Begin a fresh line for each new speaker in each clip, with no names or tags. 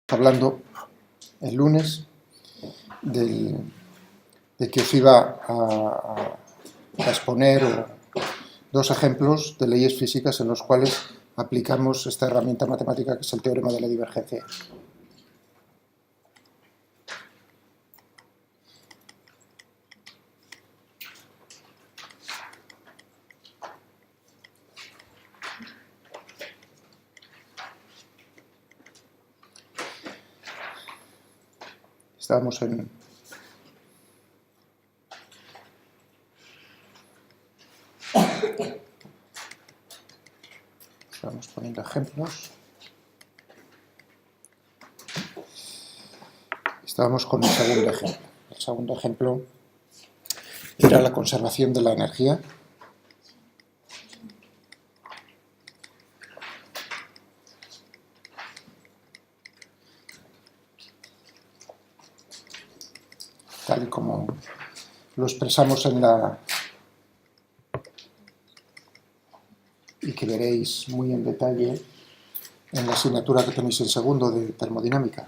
Hablando el lunes de que os iba a exponer dos ejemplos de leyes físicas en los cuales aplicamos esta herramienta matemática que es el teorema de la divergencia. Estamos poniendo ejemplos. Estábamos con el segundo ejemplo. El segundo ejemplo era la conservación de la energía. Tal y como lo expresamos y que veréis muy en detalle en la asignatura que tenéis en segundo de termodinámica.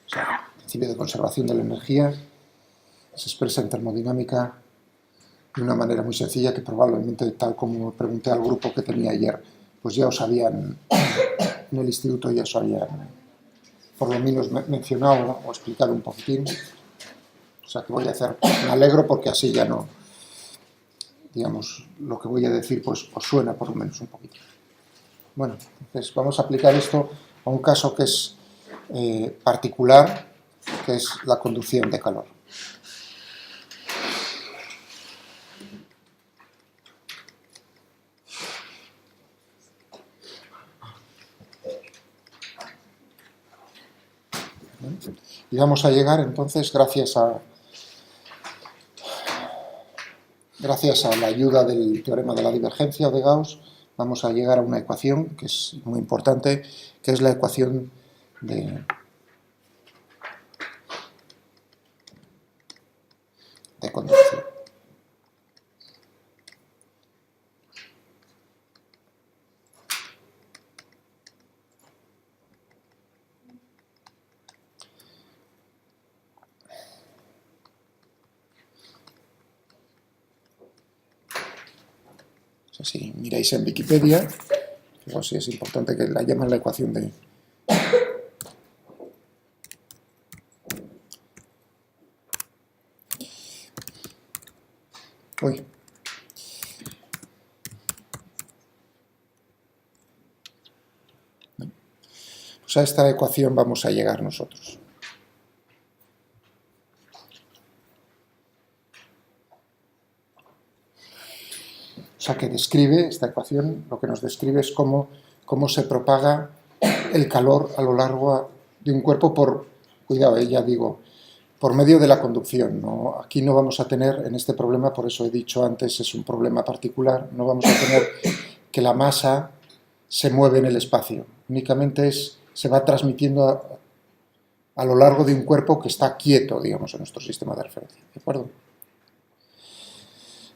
O sea, el principio de conservación de la energía se expresa en termodinámica de una manera muy sencilla que probablemente, tal como pregunté al grupo que tenía ayer, pues ya os habían, en el instituto ya os habían por lo menos mencionado o explicado un poquitín. O sea que voy a hacer, me alegro porque así ya no, digamos, lo que voy a decir pues os suena por lo menos un poquito. Bueno, entonces vamos a aplicar esto a un caso que es particular, que es la conducción de calor. Y vamos a llegar entonces, gracias a la ayuda del teorema de la divergencia o de Gauss, vamos a llegar a una ecuación que es muy importante, que es la ecuación de conducción. Si miráis en Wikipedia, fijaos si es importante que la llaman la ecuación de... Uy. Pues a esta ecuación vamos a llegar nosotros. O sea que describe, esta ecuación, lo que nos describe es cómo se propaga el calor a lo largo de un cuerpo por, cuidado, ya digo, por medio de la conducción, ¿no? Aquí no vamos a tener, en este problema, por eso he dicho antes, es un problema particular, no vamos a tener que la masa se mueve en el espacio, únicamente se va transmitiendo a lo largo de un cuerpo que está quieto, digamos, en nuestro sistema de referencia, ¿de acuerdo?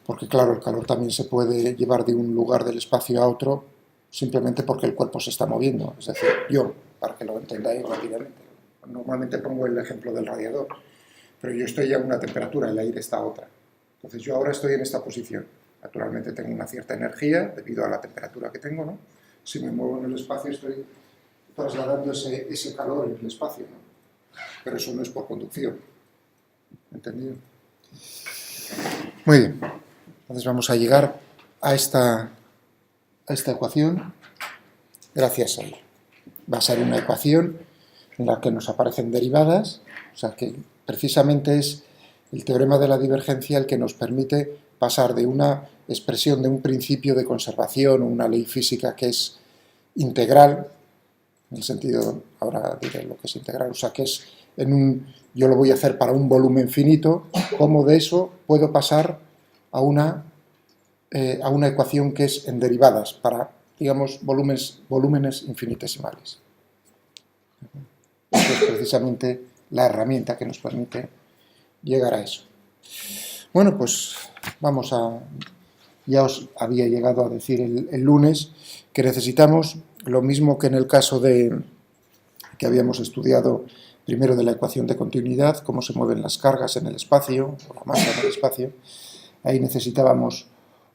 Porque claro, el calor también se puede llevar de un lugar del espacio a otro simplemente porque el cuerpo se está moviendo. Es decir, yo, para que lo entendáis rápidamente, normalmente pongo el ejemplo del radiador, pero yo estoy a una temperatura, el aire está a otra. Entonces yo ahora estoy en esta posición. Naturalmente tengo una cierta energía debido a la temperatura que tengo, ¿no? Si me muevo en el espacio estoy trasladando ese calor en el espacio, ¿no? Pero eso no es por conducción. ¿Entendido? Muy bien. Entonces vamos a llegar a esta ecuación gracias a ella. Va a ser una ecuación en la que nos aparecen derivadas, o sea que precisamente es el teorema de la divergencia el que nos permite pasar de una expresión de un principio de conservación o una ley física que es integral, en el sentido, ahora diré lo que es integral, o sea que es yo lo voy a hacer para un volumen finito, como de eso puedo pasar a una ecuación que es en derivadas para, digamos, volúmenes infinitesimales. Eso es precisamente la herramienta que nos permite llegar a eso. Bueno, pues vamos a... Ya os había llegado a decir el lunes que necesitamos lo mismo que en el caso de que habíamos estudiado primero de la ecuación de continuidad, cómo se mueven las cargas en el espacio, o la masa en el espacio. Ahí necesitábamos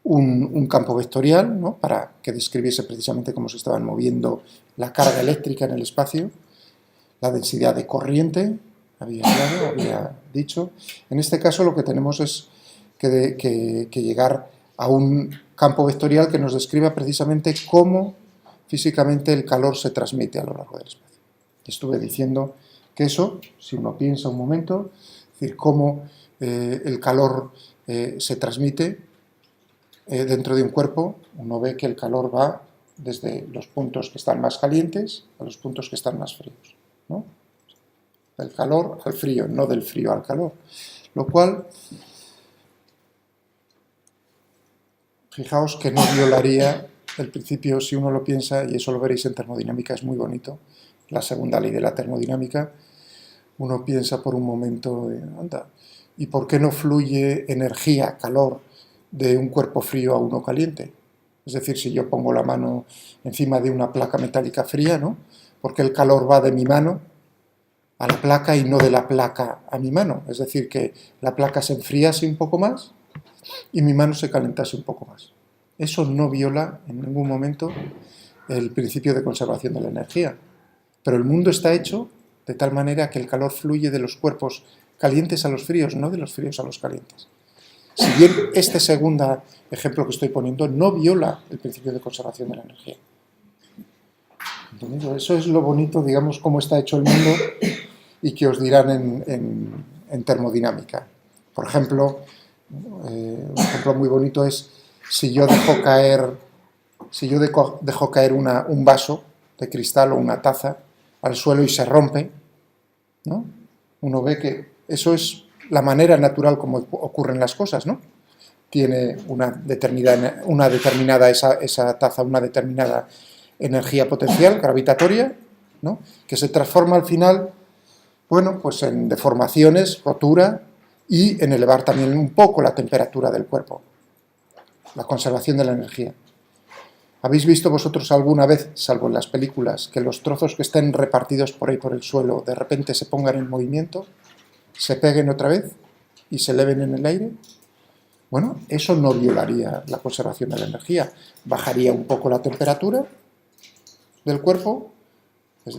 un campo vectorial, ¿no?, para que describiese precisamente cómo se estaban moviendo la carga eléctrica en el espacio, la densidad de corriente, había dicho. En este caso lo que tenemos es que llegar a un campo vectorial que nos describa precisamente cómo físicamente el calor se transmite a lo largo del espacio. Estuve diciendo que eso, si uno piensa un momento, es decir, cómo el calor se transmite dentro de un cuerpo, uno ve que el calor va desde los puntos que están más calientes a los puntos que están más fríos, ¿no? Del calor al frío, no del frío al calor. Lo cual, fijaos que no violaría el principio, si uno lo piensa, y eso lo veréis en termodinámica, es muy bonito, la segunda ley de la termodinámica. Uno piensa por un momento, anda, ¿y por qué no fluye energía, calor, de un cuerpo frío a uno caliente? Es decir, si yo pongo la mano encima de una placa metálica fría, ¿no?, ¿por qué el calor va de mi mano a la placa y no de la placa a mi mano? Es decir, que la placa se enfriase un poco más y mi mano se calentase un poco más. Eso no viola en ningún momento el principio de conservación de la energía. Pero el mundo está hecho de tal manera que el calor fluye de los cuerpos calientes a los fríos, no de los fríos a los calientes. Si bien este segundo ejemplo que estoy poniendo no viola el principio de conservación de la energía. Entonces, eso es lo bonito, digamos, cómo está hecho el mundo y que os dirán en termodinámica. Por ejemplo, un ejemplo muy bonito es si yo dejo caer un vaso de cristal o una taza al suelo y se rompe, ¿no? Uno ve que eso es la manera natural como ocurren las cosas, ¿no? Tiene una determinada esa taza, una determinada energía potencial gravitatoria, ¿no?, que se transforma al final, bueno, pues en deformaciones, rotura y en elevar también un poco la temperatura del cuerpo, la conservación de la energía. ¿Habéis visto vosotros alguna vez, salvo en las películas, que los trozos que estén repartidos por ahí por el suelo de repente se pongan en movimiento, se peguen otra vez y se eleven en el aire? Bueno, eso no violaría la conservación de la energía. Bajaría un poco la temperatura del cuerpo, pues,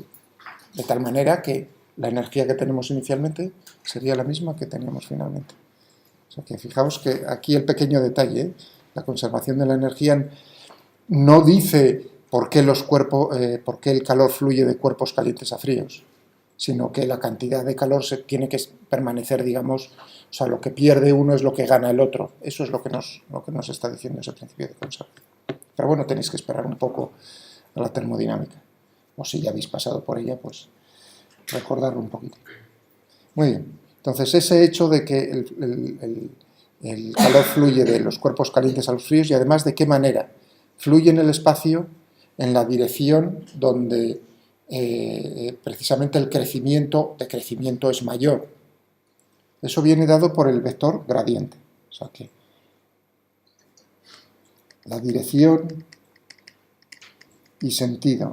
de tal manera que la energía que tenemos inicialmente sería la misma que teníamos finalmente. O sea que fijaos que aquí el pequeño detalle, la conservación de la energía no dice por qué el calor fluye de cuerpos calientes a fríos, sino que la cantidad de calor tiene que permanecer, digamos, o sea, lo que pierde uno es lo que gana el otro. Eso es lo que nos está diciendo ese principio de conservación. Pero bueno, tenéis que esperar un poco a la termodinámica. O si ya habéis pasado por ella, pues recordarlo un poquito. Muy bien. Entonces, ese hecho de que el calor fluye de los cuerpos calientes a los fríos y además de qué manera fluye en el espacio en la dirección donde precisamente el crecimiento es mayor. Eso viene dado por el vector gradiente. O sea que la dirección y sentido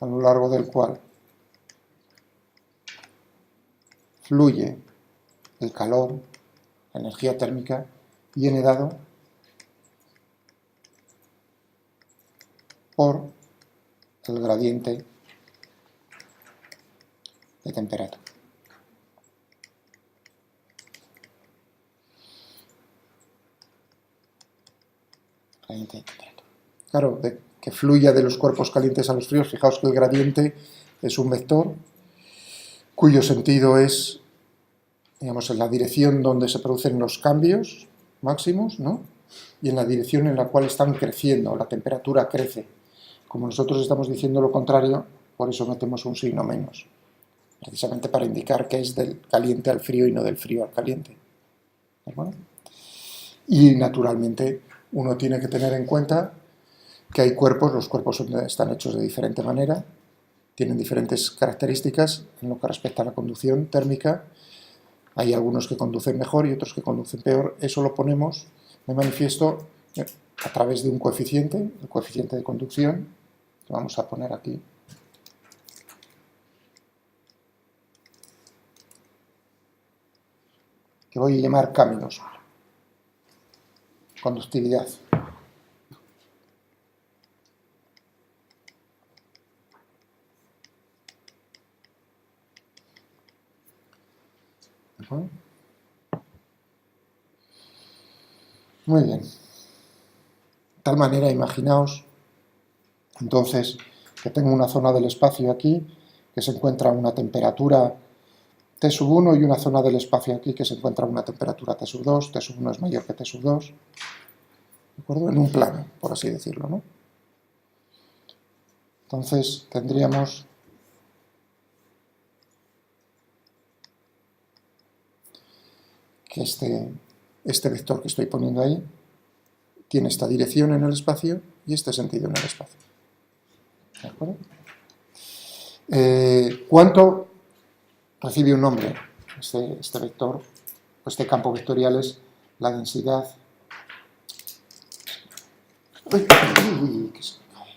a lo largo del cual fluye el calor, la energía térmica, viene dado por el gradiente de temperatura. Claro, que fluya de los cuerpos calientes a los fríos, fijaos que el gradiente es un vector cuyo sentido es, digamos, en la dirección donde se producen los cambios máximos, ¿no?, y en la dirección en la cual están creciendo, la temperatura crece. Como nosotros estamos diciendo lo contrario, por eso metemos un signo menos, precisamente para indicar que es del caliente al frío y no del frío al caliente. ¿De acuerdo? Y naturalmente uno tiene que tener en cuenta que hay cuerpos, los cuerpos están hechos de diferente manera, tienen diferentes características en lo que respecta a la conducción térmica. Hay algunos que conducen mejor y otros que conducen peor. Eso lo ponemos de manifiesto a través de un coeficiente, el coeficiente de conducción, que vamos a poner aquí. Que voy a llamar K-. Conductividad. Muy bien. De tal manera, imaginaos, entonces, que tengo una zona del espacio aquí, que se encuentra a una temperatura T1 y una zona del espacio aquí que se encuentra a una temperatura T2, T1 es mayor que T2, ¿de acuerdo? En un plano, por así decirlo, ¿no? Entonces, tendríamos que este vector que estoy poniendo ahí tiene esta dirección en el espacio y este sentido en el espacio. ¿De acuerdo? ¿Cuánto recibe un nombre? Este vector, este campo vectorial es la densidad. ¡Uy! Que se me cae.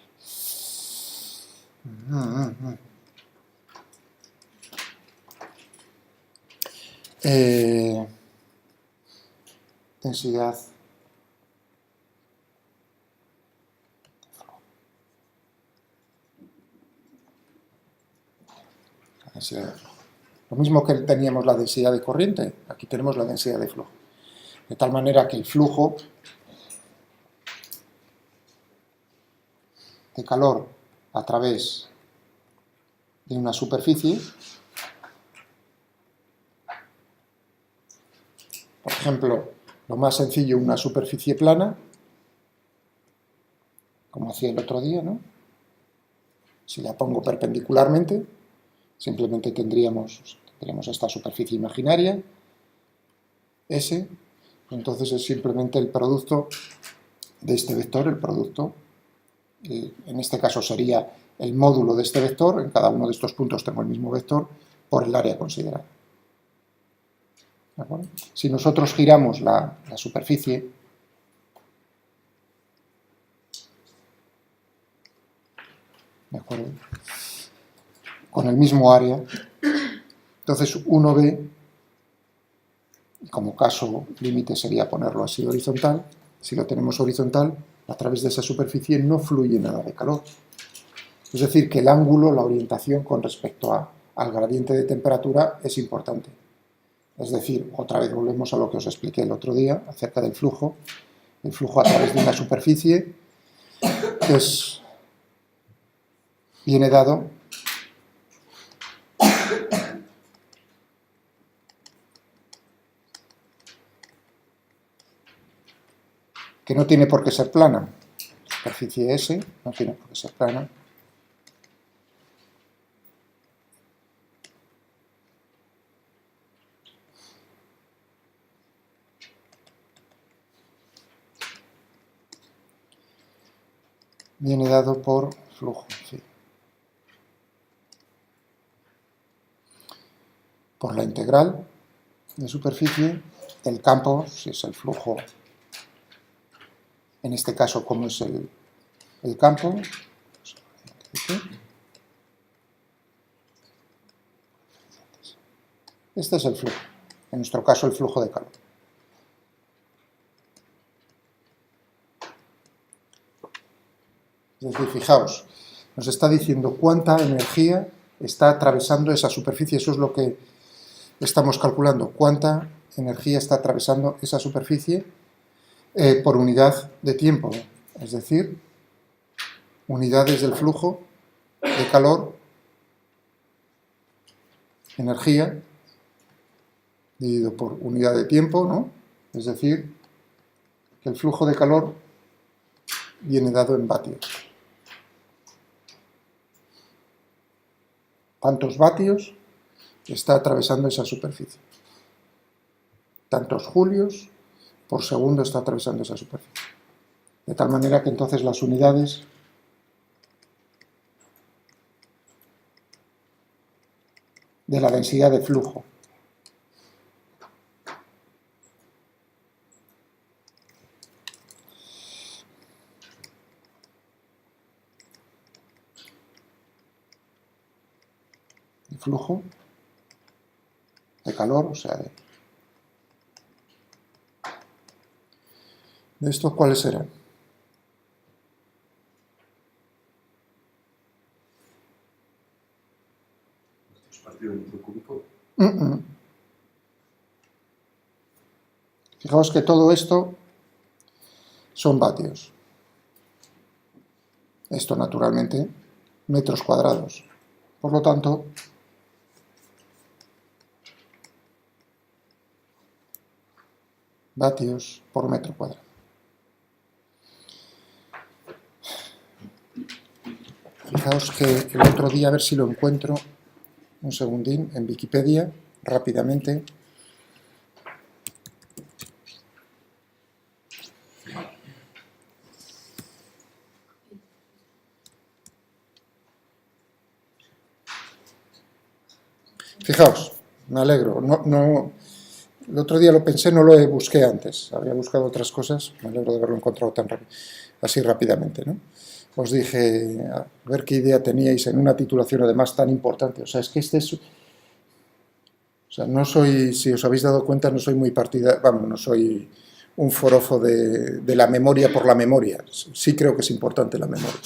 Densidad de flujo. Lo mismo que teníamos la densidad de corriente, aquí tenemos la densidad de flujo. De tal manera que el flujo de calor a través de una superficie, por ejemplo, lo más sencillo, una superficie plana, como hacía el otro día, ¿no? Si la pongo perpendicularmente, simplemente tendríamos esta superficie imaginaria, S, entonces es simplemente el producto de este vector, el producto, en este caso sería el módulo de este vector, en cada uno de estos puntos tengo el mismo vector, por el área considerada. ¿De acuerdo? Si nosotros giramos la superficie, ¿de acuerdo?, con el mismo área, entonces uno ve, como caso límite sería ponerlo así horizontal, si lo tenemos horizontal, a través de esa superficie no fluye nada de calor. Es decir, que el ángulo, la orientación con respecto al gradiente de temperatura es importante. Es decir, otra vez volvemos a lo que os expliqué el otro día acerca del flujo. El flujo a través de una superficie viene dado que no tiene por qué ser plana. La superficie S no tiene por qué ser plana. Viene dado por flujo, sí. Por la integral de superficie, el campo, si es el flujo, en este caso, como es el campo, este es el flujo, en nuestro caso el flujo de calor. Es decir, fijaos, nos está diciendo cuánta energía está atravesando esa superficie, eso es lo que estamos calculando, cuánta energía está atravesando esa superficie por unidad de tiempo, es decir, unidades del flujo de calor, energía, dividido por unidad de tiempo, ¿no? Es decir, que el flujo de calor viene dado en vatios. ¿Cuántos vatios está atravesando esa superficie? Tantos julios por segundo está atravesando esa superficie. De tal manera que entonces las unidades de la densidad de flujo. De flujo de calor, o sea, de estos, ¿cuáles serán?
Partido de metro cúbico.
Fijaos que todo esto son vatios. Esto, naturalmente, metros cuadrados. Por lo tanto, vatios por metro cuadrado. Fijaos que el otro día, a ver si lo encuentro, un segundín, en Wikipedia, rápidamente. Fijaos, me alegro. El otro día lo pensé, no lo busqué antes. Había buscado otras cosas, me alegro de haberlo encontrado así rápidamente, ¿no? Os dije, a ver qué idea teníais en una titulación además tan importante. O sea, es que o sea, no soy, si os habéis dado cuenta, no soy muy partidario, vamos, no soy un forofo de la memoria por la memoria. Sí creo que es importante la memoria.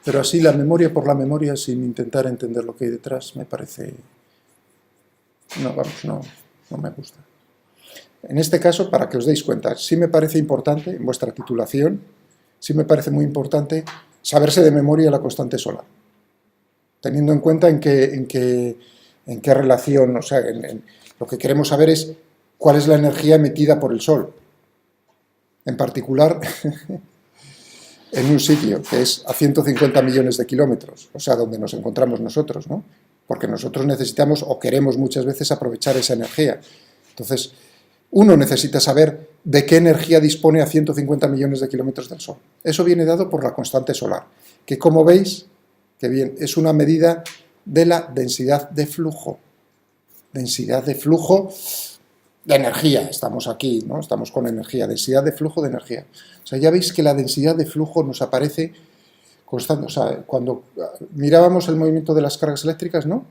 Pero así la memoria por la memoria, sin intentar entender lo que hay detrás, me parece... No, vamos, no me gusta. En este caso, para que os deis cuenta, sí me parece importante, en vuestra titulación, sí me parece muy importante saberse de memoria la constante solar. Teniendo en cuenta en qué relación, o sea, lo que queremos saber es cuál es la energía emitida por el Sol. En particular, en un sitio que es a 150 millones de kilómetros, o sea, donde nos encontramos nosotros, ¿no? Porque nosotros necesitamos o queremos muchas veces aprovechar esa energía. Entonces, uno necesita saber de qué energía dispone a 150 millones de kilómetros del Sol. Eso viene dado por la constante solar, que como veis, que bien, es una medida de la densidad de flujo. Densidad de flujo de energía, estamos aquí, ¿no? Estamos con energía, densidad de flujo de energía. O sea, ya veis que la densidad de flujo nos aparece constante. O sea, cuando mirábamos el movimiento de las cargas eléctricas, ¿no?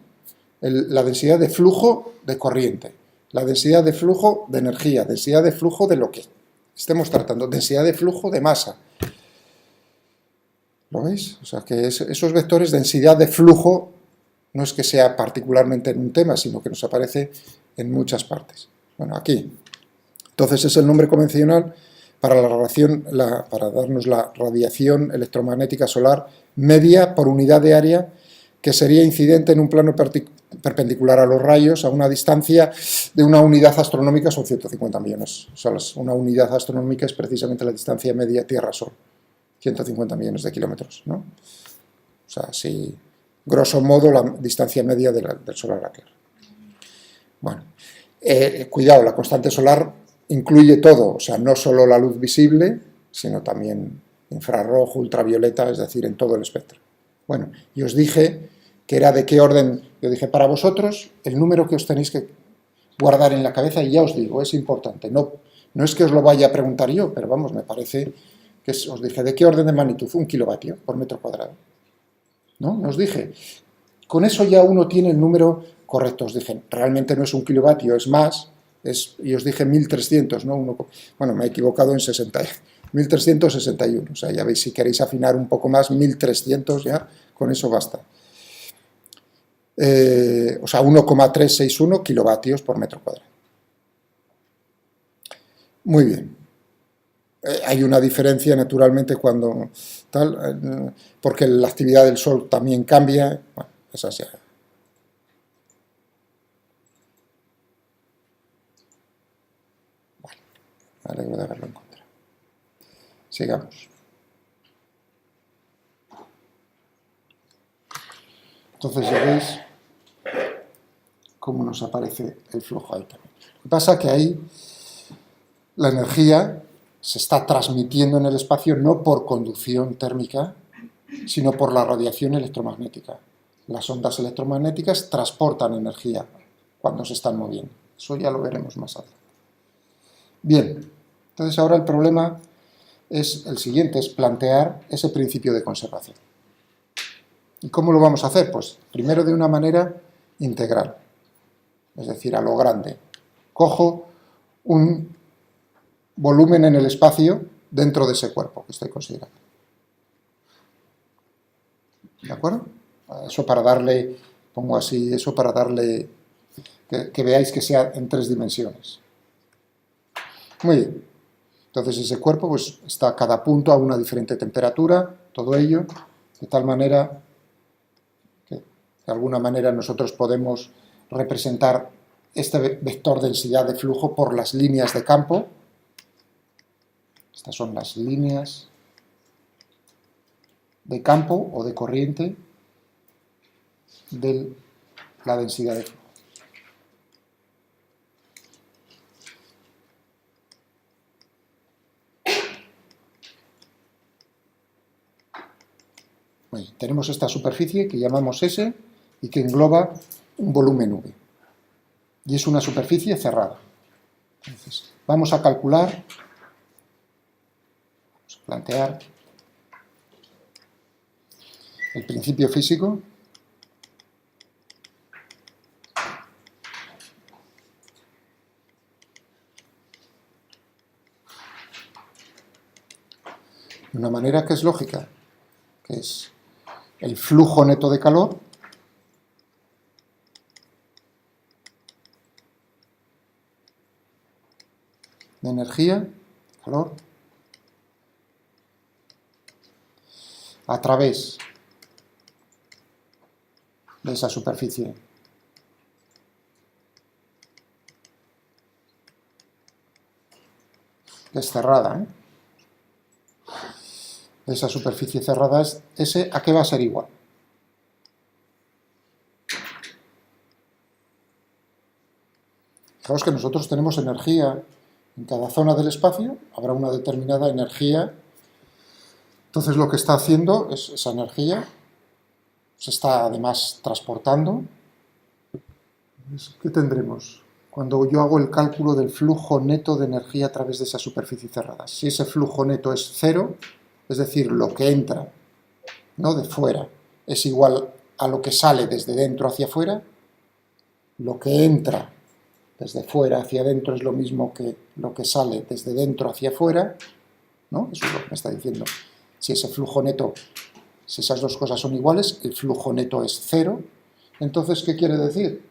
La densidad de flujo de corriente, la densidad de flujo de energía, densidad de flujo de lo que estemos tratando, densidad de flujo de masa. ¿Lo veis? O sea, que esos vectores, densidad de flujo, no es que sea particularmente en un tema, sino que nos aparece en muchas partes. Bueno, aquí. Entonces es el nombre convencional para para darnos la radiación electromagnética solar media por unidad de área que sería incidente en un plano perpendicular a los rayos a una distancia de una unidad astronómica, son 150 millones. O sea, una unidad astronómica es precisamente la distancia media Tierra-Sol, 150 millones de kilómetros, ¿no? O sea, si grosso modo la distancia media del Sol a la Tierra. Bueno, cuidado, la constante solar incluye todo, o sea, no solo la luz visible, sino también infrarrojo, ultravioleta, es decir, en todo el espectro. Bueno, y os dije que era de qué orden, yo dije, para vosotros, el número que os tenéis que guardar en la cabeza, y ya os digo, es importante, no es que os lo vaya a preguntar yo, pero vamos, me parece que os dije, ¿de qué orden de magnitud? 1 kilovatio por metro cuadrado. ¿No? Os dije, con eso ya uno tiene el número correcto, os dije, realmente no es 1 kilovatio, es más, y os dije 1300, ¿no? Bueno, me he equivocado en 60, 1361, o sea, ya veis, si queréis afinar un poco más, 1300 ya, con eso basta. O sea, 1,361 kilovatios por metro cuadrado. Muy bien. Hay una diferencia, naturalmente, cuando tal, porque la actividad del Sol también cambia. Bueno, esa ya. Bueno, me alegro de haberlo encontrado. Sigamos. Entonces ya veis cómo nos aparece el flujo ahí también. Lo que pasa es que ahí la energía se está transmitiendo en el espacio no por conducción térmica, sino por la radiación electromagnética. las ondas electromagnéticas transportan energía cuando se están moviendo. Eso ya lo veremos más adelante. Bien, entonces ahora el problema es el siguiente, es plantear ese principio de conservación. ¿Y cómo lo vamos a hacer? Pues primero de una manera integral, es decir, a lo grande. Cojo un volumen en el espacio dentro de ese cuerpo que estoy considerando. ¿De acuerdo? Eso para darle, pongo así, eso para darle, que veáis que sea en 3 dimensiones. Muy bien. Entonces ese cuerpo pues está cada punto a una diferente temperatura, todo ello, de tal manera que de alguna manera nosotros podemos representar este vector densidad de flujo por las líneas de campo. Estas son las líneas de campo o de corriente de la densidad de flujo. Bueno, tenemos esta superficie que llamamos S y que engloba un volumen V. Y es una superficie cerrada. Entonces, vamos a calcular, vamos a plantear el principio físico de una manera que es lógica, que es el flujo neto de calor de energía, calor, a través de esa superficie que es cerrada, de esa superficie cerrada, ese ¿a qué va a ser igual? Fijaos que nosotros tenemos energía en cada zona del espacio, habrá una determinada energía. Entonces lo que está haciendo es esa energía, se está además transportando. ¿Qué tendremos cuando yo hago el cálculo del flujo neto de energía a través de esa superficie cerrada? Si ese flujo neto es cero, es decir, lo que entra, ¿no?, de fuera es igual a lo que sale desde dentro hacia afuera, lo que entra desde fuera hacia adentro es lo mismo que lo que sale desde dentro hacia afuera, ¿no? Eso es lo que me está diciendo. Si ese flujo neto, si esas dos cosas son iguales, el flujo neto es cero. Entonces, ¿qué quiere decir?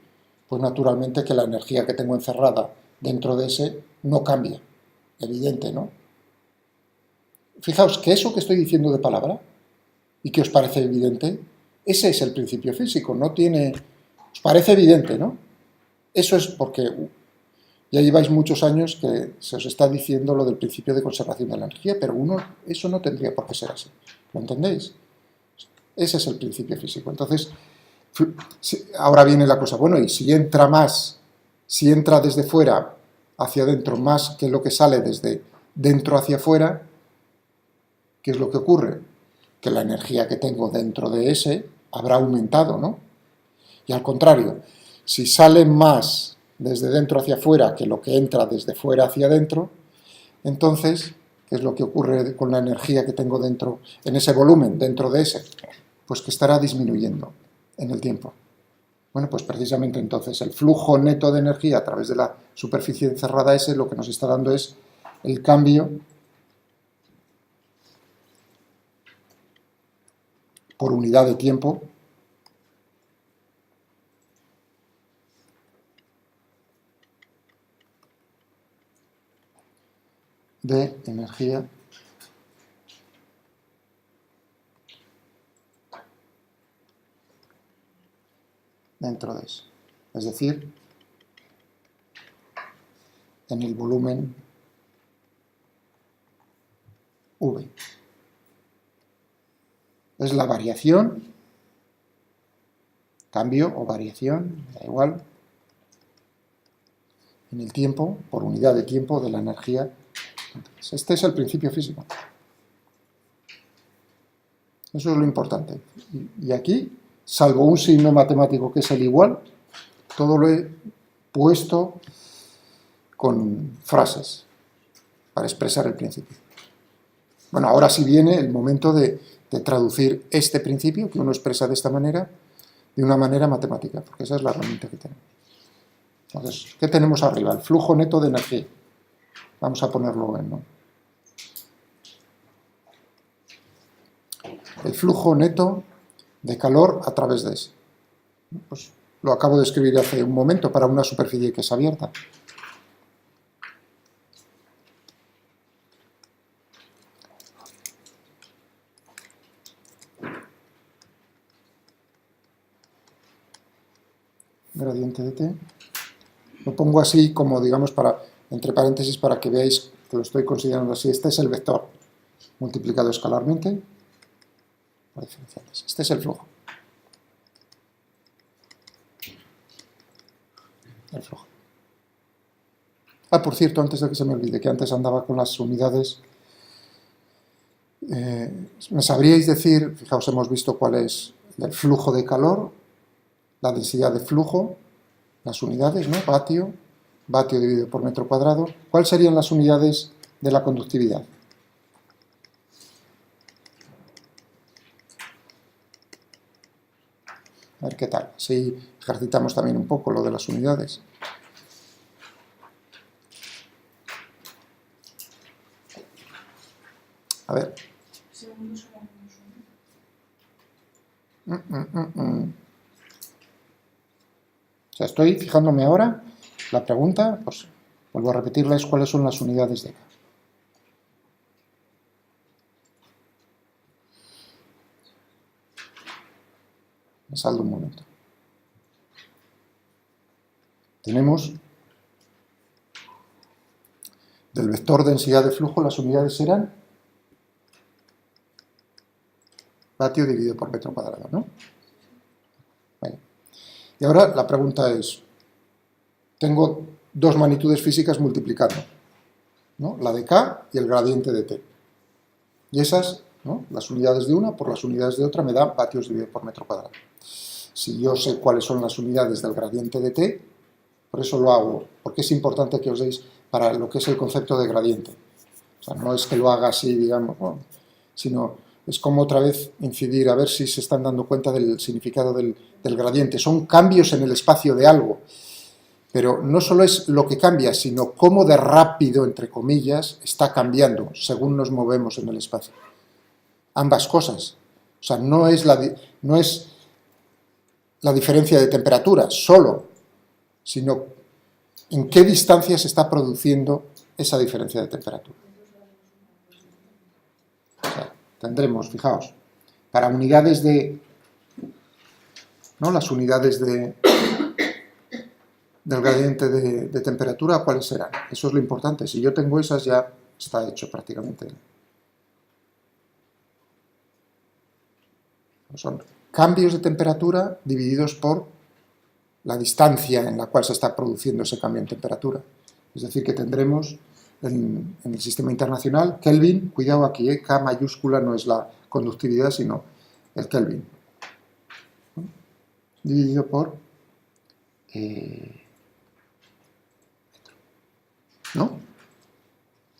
Pues naturalmente que la energía que tengo encerrada dentro de ese no cambia. Evidente, ¿no? Fijaos que eso que estoy diciendo de palabra y que os parece evidente, ese es el principio físico, no tiene... Os parece evidente, ¿no? Eso es porque ya lleváis muchos años que se os está diciendo lo del principio de conservación de la energía, pero eso no tendría por qué ser así. ¿Lo entendéis? Ese es el principio físico. Entonces, ahora viene la cosa, bueno, y si entra más, si entra desde fuera hacia adentro más que lo que sale desde dentro hacia afuera, ¿qué es lo que ocurre? Que la energía que tengo dentro de ese habrá aumentado, ¿no? Y al contrario, si sale más desde dentro hacia afuera que lo que entra desde fuera hacia adentro, entonces, ¿qué es lo que ocurre con la energía que tengo dentro, en ese volumen, dentro de ese? Pues que estará disminuyendo en el tiempo. Bueno, pues precisamente entonces el flujo neto de energía a través de la superficie cerrada S lo que nos está dando es el cambio por unidad de tiempo de energía dentro de eso. Es decir, en el volumen V. Es la variación, cambio o variación, da igual, en el tiempo, por unidad de tiempo de la energía. Este es el principio físico. Eso es lo importante. Y aquí salvo un signo matemático que es el igual, todo lo he puesto con frases para expresar el principio. Bueno, ahora sí viene el momento de traducir este principio que uno expresa de esta manera, de una manera matemática, porque esa es la herramienta que tenemos. Entonces, ¿qué tenemos arriba? El flujo neto de energía. Vamos a ponerlo en, ¿no? El flujo neto de calor a través de ese. Pues lo acabo de escribir hace un momento para una superficie que es abierta. Gradiente de T. Lo pongo así como, digamos, entre paréntesis para que veáis que lo estoy considerando así. Este es el vector multiplicado escalarmente por diferenciales. Este es el flujo. El flujo. Ah, por cierto, antes de que se me olvide, que antes andaba con las unidades. ¿Me sabríais decir, fijaos, hemos visto cuál es el flujo de calor, la densidad de flujo, las unidades, ¿no? Vatio dividido por metro cuadrado. ¿Cuáles serían las unidades de la conductividad? A ver qué tal. Así ejercitamos también un poco lo de las unidades. A ver. O sea, estoy fijándome ahora, la pregunta, pues vuelvo a repetirles cuáles son las unidades de K. Me saldo un momento. Tenemos del vector densidad de flujo, las unidades serán vatio dividido por metro cuadrado, ¿no? Vale. Y ahora la pregunta es, tengo dos magnitudes físicas multiplicando, ¿no? La de K y el gradiente de T. Y esas, ¿no? Las unidades de una por las unidades de otra me dan vatios dividido por metro cuadrado. Si yo sé cuáles son las unidades del gradiente de T, por eso lo hago, porque es importante que os deis para lo que es el concepto de gradiente. O sea, no es que lo haga así, digamos, ¿no? Sino es como otra vez incidir, a ver si se están dando cuenta del significado del gradiente. Son cambios en el espacio de algo, pero no solo es lo que cambia, sino cómo de rápido, entre comillas, está cambiando según nos movemos en el espacio. Ambas cosas. O sea, no es la diferencia de temperatura solo, sino en qué distancia se está produciendo esa diferencia de temperatura. O sea, tendremos, fijaos, para unidades de, ¿no? Las unidades del gradiente de temperatura, ¿cuáles serán? Eso es lo importante. Si yo tengo esas, ya está hecho prácticamente. Son cambios de temperatura divididos por la distancia en la cual se está produciendo ese cambio en temperatura. Es decir, que tendremos en el sistema internacional Kelvin, cuidado aquí, K mayúscula no es la conductividad, sino el Kelvin, ¿no? Dividido por ¿no?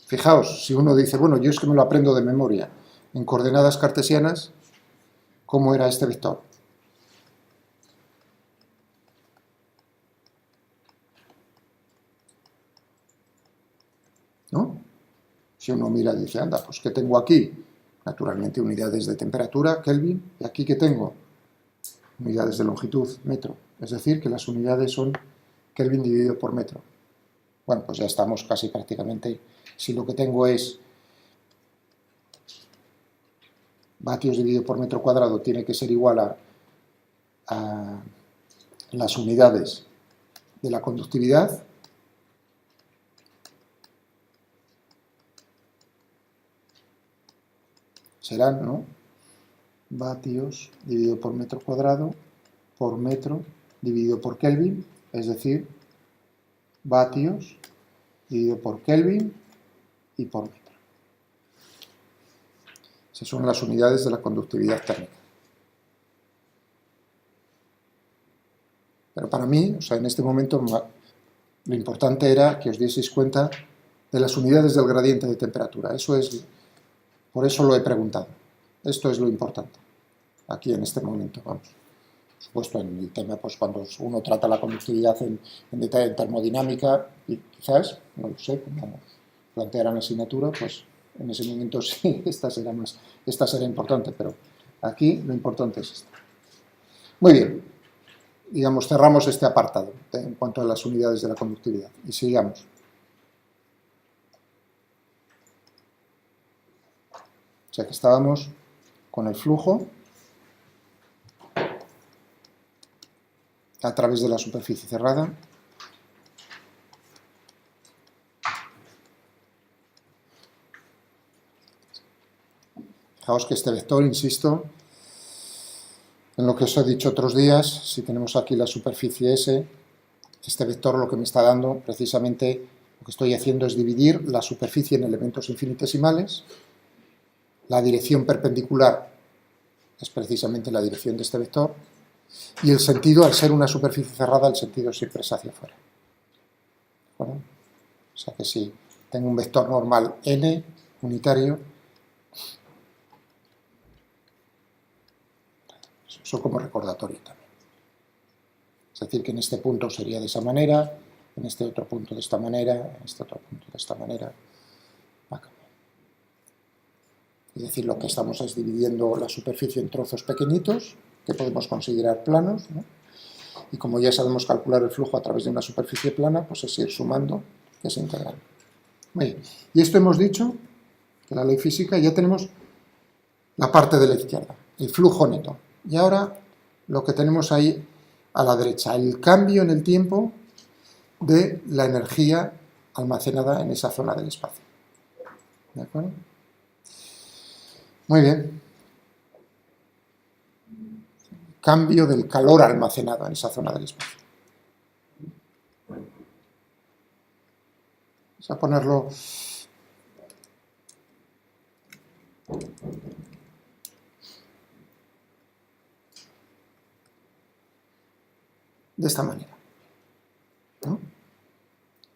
Fijaos, si uno dice, bueno, yo es que me lo aprendo de memoria, en coordenadas cartesianas, ¿cómo era este vector? ¿No? Si uno mira y dice, anda, pues ¿qué tengo aquí? Naturalmente unidades de temperatura, Kelvin, y aquí ¿qué tengo? Unidades de longitud, metro. Es decir, que las unidades son Kelvin dividido por metro. Bueno, pues ya estamos casi prácticamente. Si lo que tengo es vatios dividido por metro cuadrado, tiene que ser igual a las unidades de la conductividad. Serán, ¿no? Vatios dividido por metro cuadrado por metro dividido por Kelvin, es decir, vatios dividido por Kelvin y por metro. Esas son las unidades de la conductividad térmica. Pero para mí, o sea, en este momento, lo importante era que os dieseis cuenta de las unidades del gradiente de temperatura. Por eso lo he preguntado. Esto es lo importante, aquí en este momento, vamos. Por supuesto, en el tema, pues cuando uno trata la conductividad en detalle en termodinámica, y quizás, no lo sé, como plantearán la asignatura, pues en ese momento sí, esta será importante, pero aquí lo importante es esta. Muy bien, digamos, cerramos este apartado en cuanto a las unidades de la conductividad y sigamos. O sea que estábamos con el flujo a través de la superficie cerrada. Fijaos que este vector, insisto, en lo que os he dicho otros días, si tenemos aquí la superficie S, este vector lo que me está dando, precisamente, lo que estoy haciendo es dividir la superficie en elementos infinitesimales. La dirección perpendicular es precisamente la dirección de este vector. Y el sentido, al ser una superficie cerrada, el sentido siempre es hacia afuera. ¿De acuerdo? O sea que si tengo un vector normal n, unitario, eso como recordatorio también. Es decir, que en este punto sería de esa manera, en este otro punto de esta manera, en este otro punto de esta manera. Es decir, lo que estamos es dividiendo la superficie en trozos pequeñitos, que podemos considerar planos, ¿no? Y como ya sabemos calcular el flujo a través de una superficie plana, pues es ir sumando esa integral. Muy bien. Y esto hemos dicho, que la ley física, ya tenemos la parte de la izquierda, el flujo neto. Y ahora lo que tenemos ahí a la derecha, el cambio en el tiempo de la energía almacenada en esa zona del espacio. ¿De acuerdo? Muy bien. Cambio del calor almacenado en esa zona del espacio. Vamos a ponerlo de esta manera, ¿no?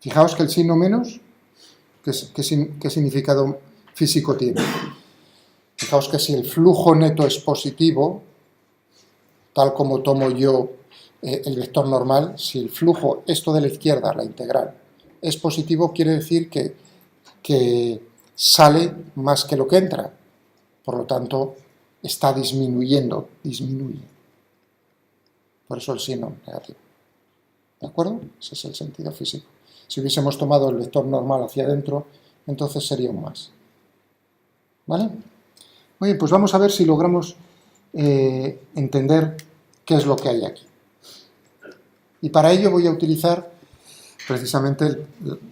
Fijaos que el signo menos, ¿qué significado físico tiene? Fijaos que si el flujo neto es positivo, tal como tomo yo el vector normal, si el flujo, esto de la izquierda, la integral, es positivo, quiere decir que sale más que lo que entra. Por lo tanto, está disminuyendo, disminuye. Por eso el signo negativo. ¿De acuerdo? Ese es el sentido físico. Si hubiésemos tomado el vector normal hacia adentro, entonces sería un más. ¿Vale? Muy bien, pues vamos a ver si logramos entender qué es lo que hay aquí. Y para ello voy a utilizar precisamente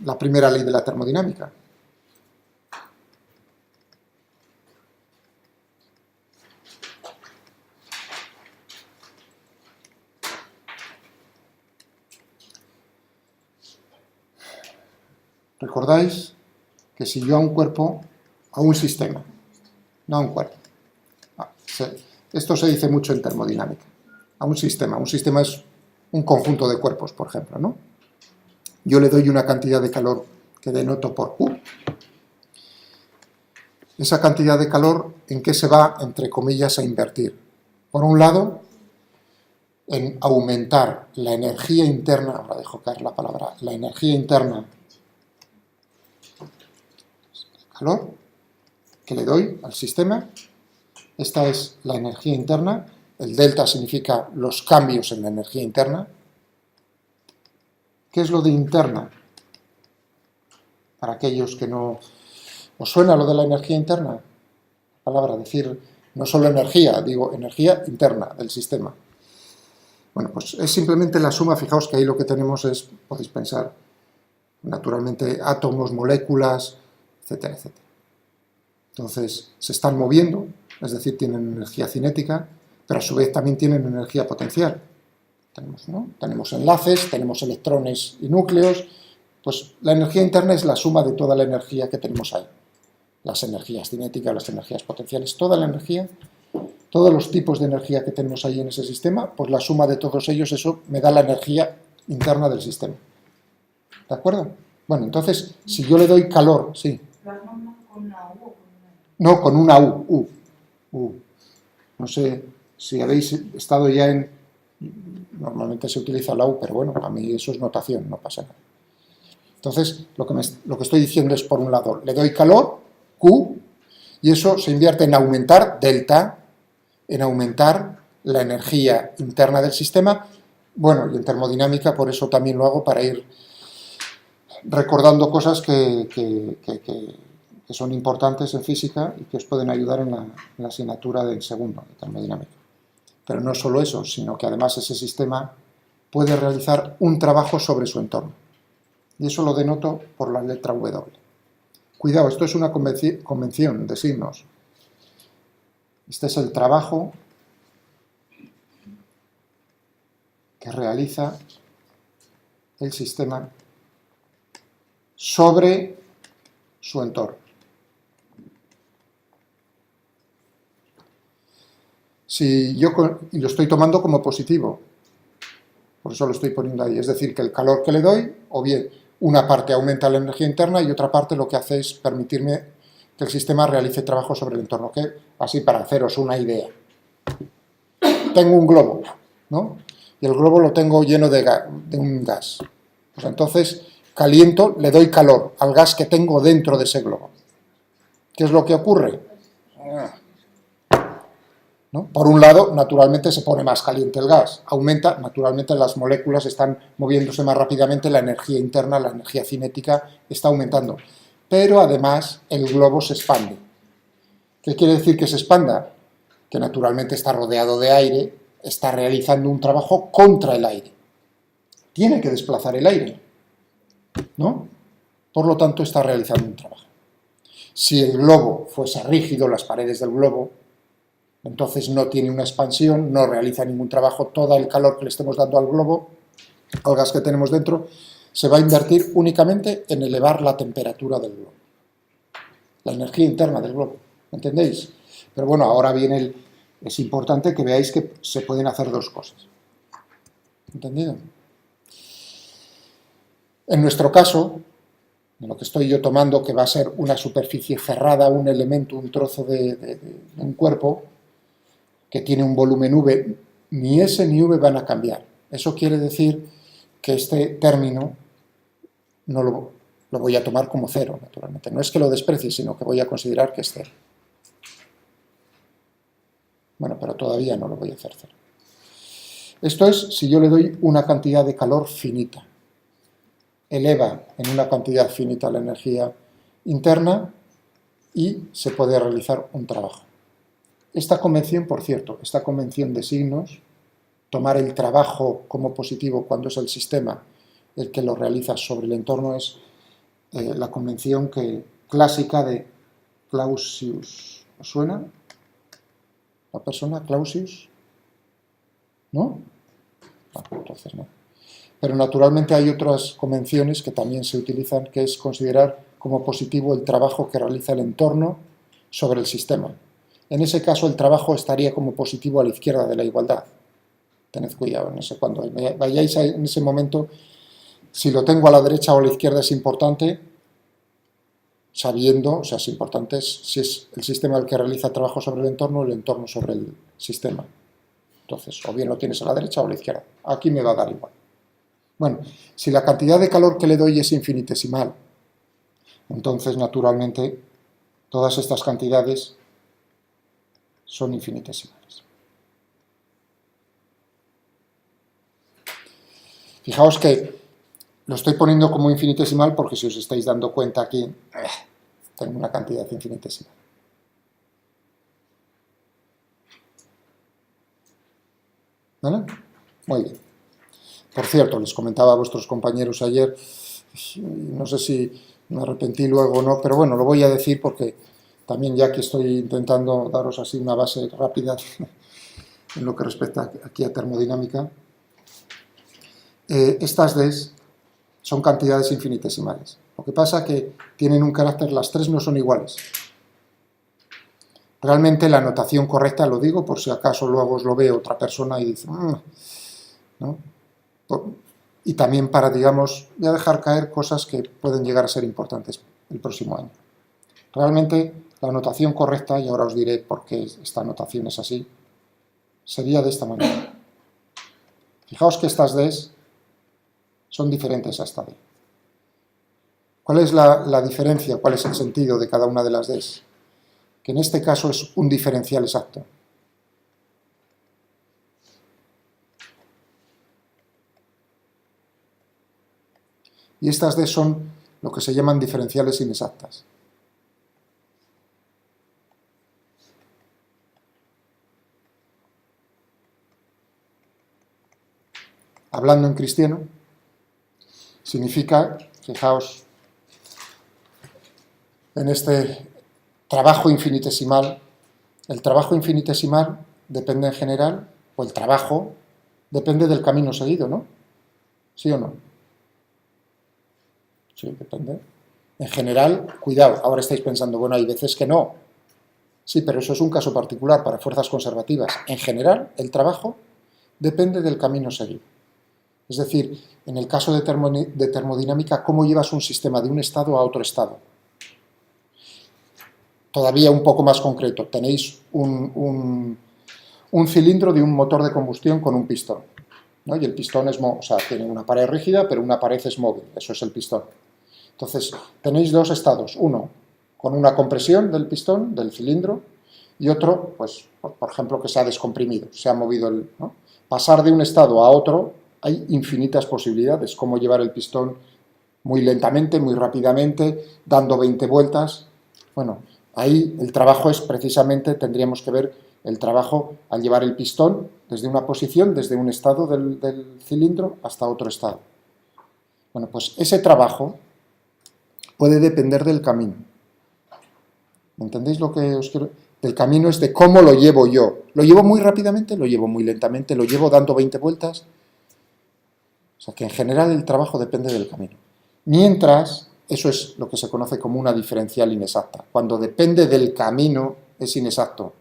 la primera ley de la termodinámica. ¿Recordáis que si yo a un cuerpo, a un sistema, no a un cuerpo? Esto se dice mucho en termodinámica. A un sistema es un conjunto de cuerpos, por ejemplo, ¿no? Yo le doy una cantidad de calor que denoto por U. Esa cantidad de calor, ¿en qué se va, entre comillas, a invertir? Por un lado, en aumentar la energía interna, ahora dejo caer la palabra, la energía interna, el calor que le doy al sistema. Esta es la energía interna, el delta significa los cambios en la energía interna. ¿Qué es lo de interna? Para aquellos que no os suena lo de la energía interna, la palabra, decir no solo energía, digo energía interna del sistema. Bueno, pues es simplemente la suma, fijaos que ahí lo que tenemos es, podéis pensar, naturalmente átomos, moléculas, etcétera, etcétera. Entonces se están moviendo, es decir, tienen energía cinética, pero a su vez también tienen energía potencial. Tenemos enlaces, tenemos electrones y núcleos, pues la energía interna es la suma de toda la energía que tenemos ahí. Las energías cinéticas, las energías potenciales, toda la energía todos los tipos de energía que tenemos ahí en ese sistema, pues la suma de todos ellos, eso me da la energía interna del sistema. ¿De acuerdo? Bueno, entonces, si yo le doy calor, sí.
¿Lo has mandado con una U o con una U?
No, con una U. No sé si habéis estado ya en... Normalmente se utiliza la U, pero bueno, a mí eso es notación, no pasa nada. Entonces, lo que estoy diciendo es, por un lado, le doy calor, Q, y eso se invierte en aumentar delta, en aumentar la energía interna del sistema. Bueno, y en termodinámica, por eso también lo hago, para ir recordando cosas que son importantes en física y que os pueden ayudar en la asignatura del segundo, de termodinámica. Pero no solo eso, sino que además ese sistema puede realizar un trabajo sobre su entorno. Y eso lo denoto por la letra W. Cuidado, esto es una convención de signos. Este es el trabajo que realiza el sistema sobre su entorno. Si yo y lo estoy tomando como positivo, por eso lo estoy poniendo ahí, es decir, que el calor que le doy, o bien una parte aumenta la energía interna y otra parte lo que hace es permitirme que el sistema realice trabajo sobre el entorno, que así para haceros una idea. Tengo un globo, ¿no? Y el globo lo tengo lleno de un gas. Pues entonces caliento, le doy calor al gas que tengo dentro de ese globo. ¿Qué es lo que ocurre? ¿No? Por un lado, naturalmente se pone más caliente el gas, aumenta, naturalmente las moléculas están moviéndose más rápidamente, la energía interna, la energía cinética está aumentando, pero además el globo se expande. ¿Qué quiere decir que se expanda? Que naturalmente está rodeado de aire, está realizando un trabajo contra el aire. Tiene que desplazar el aire, ¿no? Por lo tanto, está realizando un trabajo. Si el globo fuese rígido, las paredes del globo, entonces no tiene una expansión, no realiza ningún trabajo, todo el calor que le estemos dando al globo, al gas que tenemos dentro, se va a invertir únicamente en elevar la temperatura del globo, la energía interna del globo, ¿entendéis? Pero bueno, ahora viene es importante que veáis que se pueden hacer dos cosas, ¿entendido? En nuestro caso, en lo que estoy yo tomando, que va a ser una superficie cerrada, un elemento, un trozo de un cuerpo, que tiene un volumen V, ni S ni V van a cambiar. Eso quiere decir que este término no lo voy a tomar como cero, naturalmente. No es que lo desprecie, sino que voy a considerar que es cero. Bueno, pero todavía no lo voy a hacer cero. Esto es si yo le doy una cantidad de calor finita. Eleva en una cantidad finita la energía interna y se puede realizar un trabajo. Esta convención, por cierto, esta convención de signos, tomar el trabajo como positivo cuando es el sistema el que lo realiza sobre el entorno, es la convención clásica de Clausius. ¿Os suena? ¿La persona Clausius? ¿No? Entonces no. Pero naturalmente hay otras convenciones que también se utilizan, que es considerar como positivo el trabajo que realiza el entorno sobre el sistema. En ese caso, el trabajo estaría como positivo a la izquierda de la igualdad. Tened cuidado, no sé, cuando vayáis en ese momento, si lo tengo a la derecha o a la izquierda es importante, sabiendo, o sea, es importante si es el sistema el que realiza trabajo sobre el entorno sobre el sistema. Entonces, o bien lo tienes a la derecha o a la izquierda. Aquí me va a dar igual. Bueno, si la cantidad de calor que le doy es infinitesimal, entonces, naturalmente, todas estas cantidades son infinitesimales. Fijaos que lo estoy poniendo como infinitesimal porque si os estáis dando cuenta aquí, tengo una cantidad infinitesimal. ¿Vale? Muy bien. Por cierto, les comentaba a vuestros compañeros ayer, no sé si me arrepentí luego o no, pero bueno, lo voy a decir porque también ya que estoy intentando daros así una base rápida en lo que respecta aquí a termodinámica, estas Ds son cantidades infinitesimales. Lo que pasa es que tienen un carácter, las tres no son iguales. Realmente la notación correcta, lo digo por si acaso luego os lo ve otra persona y dice, ¿no? Y también para, digamos, voy a dejar caer cosas que pueden llegar a ser importantes el próximo año. Realmente la notación correcta, y ahora os diré por qué esta notación es así, sería de esta manera. Fijaos que estas Ds son diferentes a esta D. ¿Cuál es la diferencia? ¿Cuál es el sentido de cada una de las Ds? Que en este caso es un diferencial exacto. Y estas D son lo que se llaman diferenciales inexactas. Hablando en cristiano, significa, fijaos, en este trabajo infinitesimal, el trabajo infinitesimal depende en general, o el trabajo depende del camino seguido, ¿no? ¿Sí o no? Sí, depende. En general, cuidado, ahora estáis pensando, bueno, hay veces que no. Sí, pero eso es un caso particular para fuerzas conservativas. En general, el trabajo depende del camino seguido. Es decir, en el caso de termodinámica, ¿cómo llevas un sistema de un estado a otro estado? Todavía un poco más concreto, tenéis un cilindro de un motor de combustión con un pistón, ¿no? Y el pistón tiene una pared rígida, pero una pared es móvil, eso es el pistón. Entonces, tenéis dos estados, uno con una compresión del pistón, del cilindro, y otro, pues, por ejemplo, que se ha descomprimido, se ha movido ¿no? Pasar de un estado a otro, hay infinitas posibilidades, como llevar el pistón muy lentamente, muy rápidamente, dando 20 vueltas. Bueno, ahí el trabajo es precisamente, tendríamos que ver el trabajo al llevar el pistón desde una posición, desde un estado del cilindro hasta otro estado. Bueno, pues ese trabajo puede depender del camino. ¿Entendéis lo que os quiero? Del camino es de cómo lo llevo yo. ¿Lo llevo muy rápidamente? ¿Lo llevo muy lentamente? ¿Lo llevo dando 20 vueltas? O sea que en general el trabajo depende del camino. Mientras, eso es lo que se conoce como una diferencial inexacta. Cuando depende del camino es inexacto.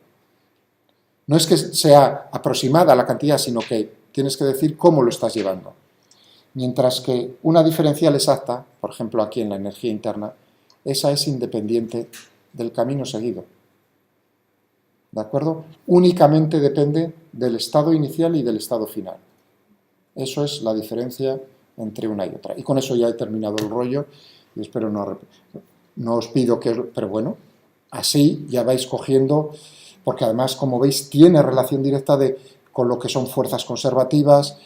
No es que sea aproximada la cantidad, sino que tienes que decir cómo lo estás llevando. Mientras que una diferencial exacta, por ejemplo aquí en la energía interna, esa es independiente del camino seguido. ¿De acuerdo? Únicamente depende del estado inicial y del estado final. Eso es la diferencia entre una y otra. Y con eso ya he terminado el rollo y espero no os pido que... Pero bueno, así ya vais cogiendo, porque además, como veis, tiene relación directa con lo que son fuerzas conservativas,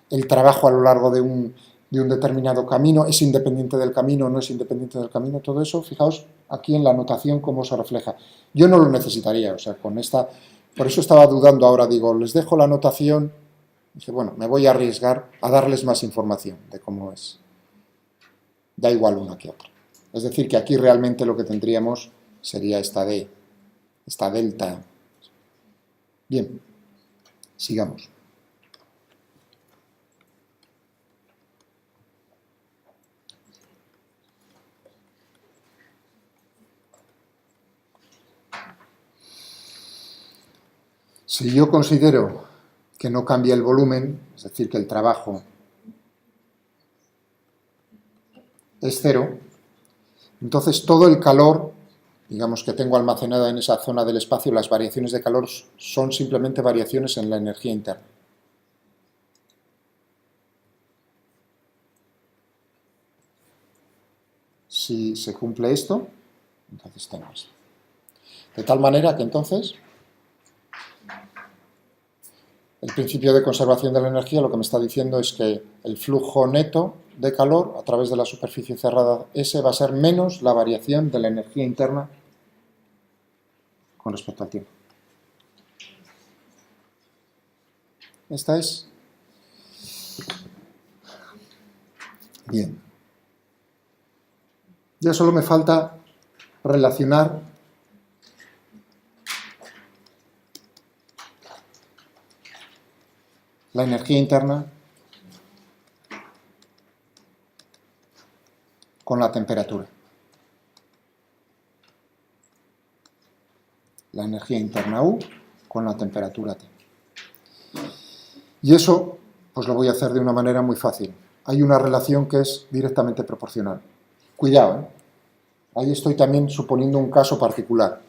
el trabajo a lo largo de un determinado camino, es independiente del camino, no es independiente del camino, todo eso, fijaos aquí en la anotación cómo se refleja. Yo no lo necesitaría, o sea, con esta... Por eso estaba dudando ahora, digo, les dejo la anotación. Dije, bueno, me voy a arriesgar a darles más información de cómo es. Da igual una que otra. Es decir, que aquí realmente lo que tendríamos sería esta D, esta delta. Bien, sigamos. Si yo considero que no cambia el volumen, es decir, que el trabajo es cero, entonces todo el calor, digamos que tengo almacenada en esa zona del espacio, las variaciones de calor son simplemente variaciones en la energía interna. Si se cumple esto, entonces tengo esto. De tal manera que entonces el principio de conservación de la energía lo que me está diciendo es que el flujo neto de calor a través de la superficie cerrada S va a ser menos la variación de la energía interna con respecto al tiempo. Esta es... Bien. Ya solo me falta relacionar la energía interna con la temperatura. la energía interna U con la temperatura T. Y eso, pues lo voy a hacer de una manera muy fácil. Hay una relación que es directamente proporcional. Cuidado, ¿eh? Ahí estoy también suponiendo un caso particular.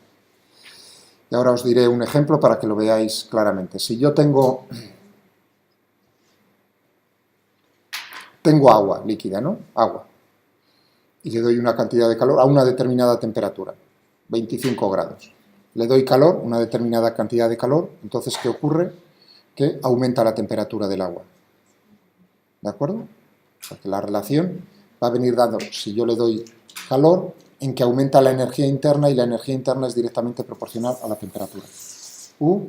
Y ahora os diré un ejemplo para que lo veáis claramente. Si yo tengo agua líquida, ¿no? Agua. Y le doy una cantidad de calor a una determinada temperatura, 25 grados. Le doy calor, una determinada cantidad de calor, entonces ¿qué ocurre? Que aumenta la temperatura del agua. ¿De acuerdo? Porque la relación va a venir dando, si yo le doy calor, en que aumenta la energía interna y la energía interna es directamente proporcional a la temperatura. U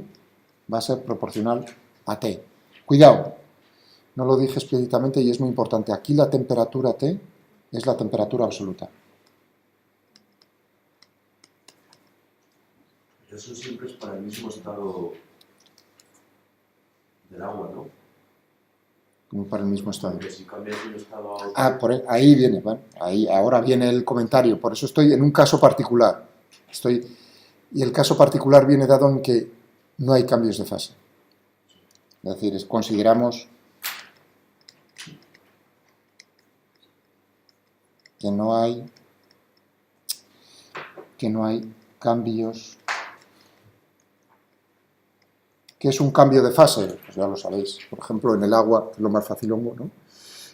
va a ser proporcional a T. Cuidado, no lo dije explícitamente y es muy importante. Aquí la temperatura T es la temperatura absoluta.
Eso siempre es para el mismo estado del agua, ¿no?
Como para el mismo estado.
Porque si cambias de un estado a otro...
Ahí viene, ¿vale? Ahora viene el comentario. Por eso estoy en un caso particular. Y el caso particular viene dado en que no hay cambios de fase. Es decir, consideramos que no hay cambios. ¿Qué es un cambio de fase? Pues ya lo sabéis. Por ejemplo, en el agua, es lo más facilongo, ¿no?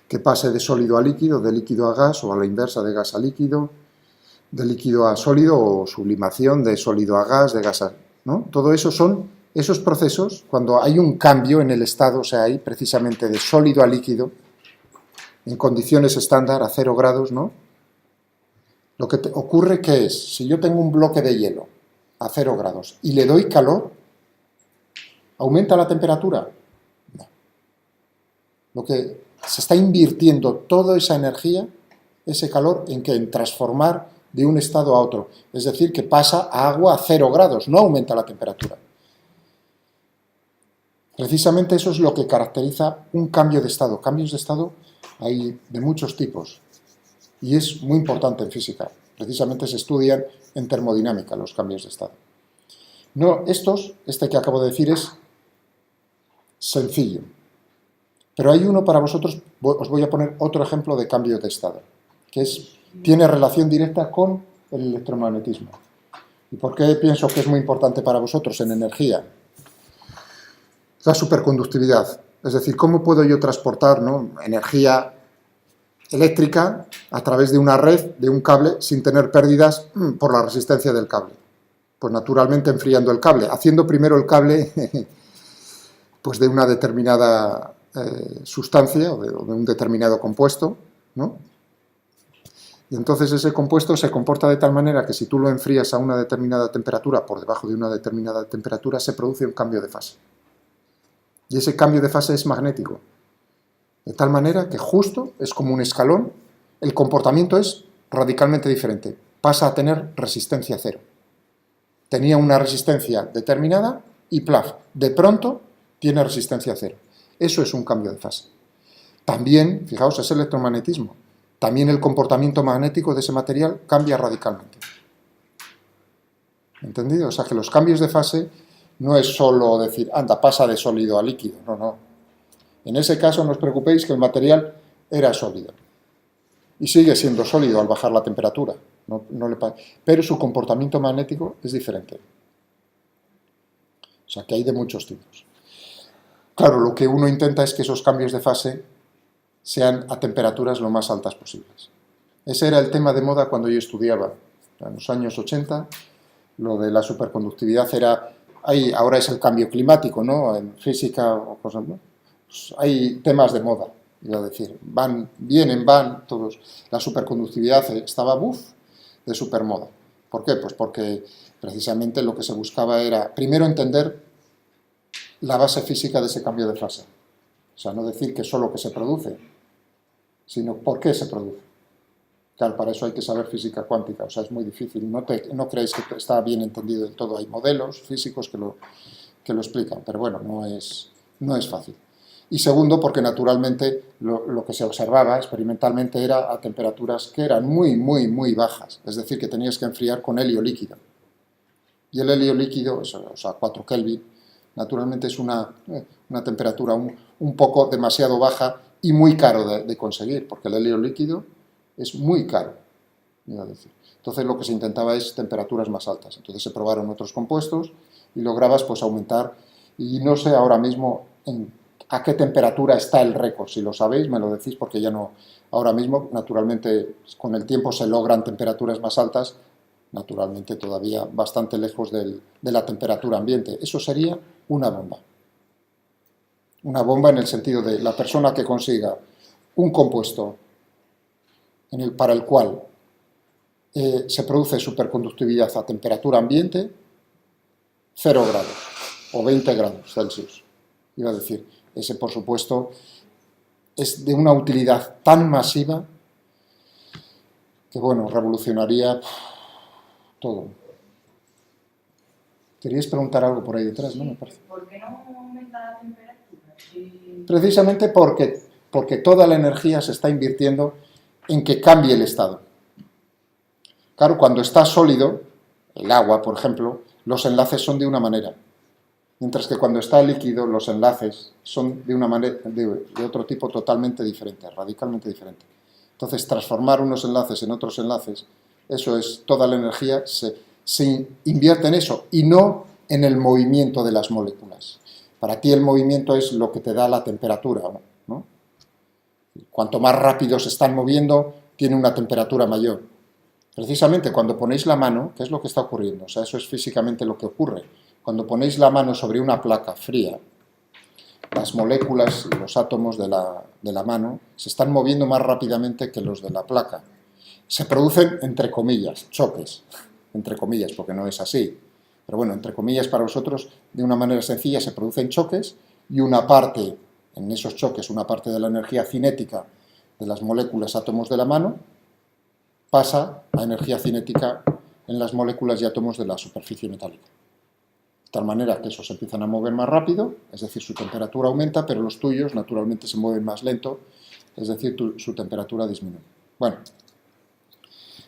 Que pase de sólido a líquido, de líquido a gas, o a la inversa, de gas a líquido, de líquido a sólido, o sublimación de sólido a gas, de gas a... ¿no? Todo eso son esos procesos, cuando hay un cambio en el estado, o sea, hay precisamente de sólido a líquido, en condiciones estándar, a 0 grados, ¿no? Lo que ocurre que es, si yo tengo un bloque de hielo a 0 grados y le doy calor, ¿aumenta la temperatura? No. Lo que se está invirtiendo toda esa energía, ese calor, ¿en qué? En transformar de un estado a otro. Es decir, que pasa a agua a 0 grados, no aumenta la temperatura. Precisamente eso es lo que caracteriza un cambio de estado. Cambios de estado hay de muchos tipos y es muy importante en física. Precisamente se estudian en termodinámica los cambios de estado. No, este que acabo de decir es sencillo. Pero hay uno para vosotros, os voy a poner otro ejemplo de cambio de estado, que tiene relación directa con el electromagnetismo. ¿Y por qué pienso que es muy importante para vosotros en energía? La superconductividad. Es decir, ¿cómo puedo yo transportar, ¿no?, energía eléctrica a través de una red, de un cable, sin tener pérdidas por la resistencia del cable? Pues naturalmente enfriando el cable, haciendo primero el cable pues de una determinada sustancia o de un determinado compuesto, ¿no? Y entonces ese compuesto se comporta de tal manera que si tú lo enfrías a una determinada temperatura, por debajo de una determinada temperatura, se produce un cambio de fase. Y ese cambio de fase es magnético. De tal manera que justo es como un escalón, el comportamiento es radicalmente diferente. Pasa a tener resistencia cero. Tenía una resistencia determinada y plaf, de pronto tiene resistencia cero. Eso es un cambio de fase. También, fijaos, es electromagnetismo. También el comportamiento magnético de ese material cambia radicalmente. ¿Entendido? O sea que los cambios de fase no es solo decir, anda, pasa de sólido a líquido. No, no. En ese caso no os preocupéis que el material era sólido. Y sigue siendo sólido al bajar la temperatura. Pero su comportamiento magnético es diferente. O sea que hay de muchos tipos. Claro, lo que uno intenta es que esos cambios de fase sean a temperaturas lo más altas posibles. Ese era el tema de moda cuando yo estudiaba. En los años 80, lo de la superconductividad era... ahora es el cambio climático, ¿no? En física o cosas, ¿no? Pues hay temas de moda, iba a decir. Vienen, van, todos. La superconductividad estaba, de supermoda. ¿Por qué? Pues porque precisamente lo que se buscaba era, primero, entender la base física de ese cambio de fase. O sea, no decir que solo que se produce, sino por qué se produce. Claro, para eso hay que saber física cuántica, o sea, es muy difícil. No creéis que está bien entendido del todo. Hay modelos físicos que lo explican, pero bueno, no es fácil. Y segundo, porque naturalmente lo que se observaba experimentalmente era a temperaturas que eran muy, muy, muy bajas. Es decir, que tenías que enfriar con helio líquido. Y el helio líquido, o sea, 4 Kelvin, naturalmente es una temperatura un poco demasiado baja y muy caro de conseguir, porque el helio líquido es muy caro, iba a decir. Entonces lo que se intentaba es temperaturas más altas. Entonces se probaron otros compuestos y lograbas pues aumentar, y no sé ahora mismo a qué temperatura está el récord. Si lo sabéis me lo decís, porque ya no, ahora mismo naturalmente con el tiempo se logran temperaturas más altas, naturalmente todavía bastante lejos de la temperatura ambiente. Eso sería una bomba. Una bomba en el sentido de la persona que consiga un compuesto para el cual se produce superconductividad a temperatura ambiente, 0 grados o 20 grados Celsius. Iba a decir, ese por supuesto es de una utilidad tan masiva que, bueno, revolucionaría todo. ¿Queríais preguntar algo por ahí detrás? ¿No? Me parece.
¿Por qué no aumenta la temperatura?
Precisamente porque toda la energía se está invirtiendo en que cambie el estado. Claro, cuando está sólido, el agua, por ejemplo, los enlaces son de una manera, mientras que cuando está líquido, los enlaces son de una manera, de otro tipo totalmente diferente, radicalmente diferente. Entonces, transformar unos enlaces en otros enlaces, eso es, toda la energía se invierte en eso y no en el movimiento de las moléculas. Para ti el movimiento es lo que te da la temperatura, ¿no? Cuanto más rápido se están moviendo, tiene una temperatura mayor. Precisamente cuando ponéis la mano, ¿qué es lo que está ocurriendo? O sea, eso es físicamente lo que ocurre. Cuando ponéis la mano sobre una placa fría, las moléculas y los átomos de la mano se están moviendo más rápidamente que los de la placa. Se producen, entre comillas, choques, entre comillas, porque no es así. Pero bueno, entre comillas para vosotros, de una manera sencilla, se producen choques y una parte, en esos choques, una parte de la energía cinética de las moléculas átomos de la mano pasa a energía cinética en las moléculas y átomos de la superficie metálica. De tal manera que esos se empiezan a mover más rápido, es decir, su temperatura aumenta, pero los tuyos naturalmente se mueven más lento, es decir, su temperatura disminuye. Bueno,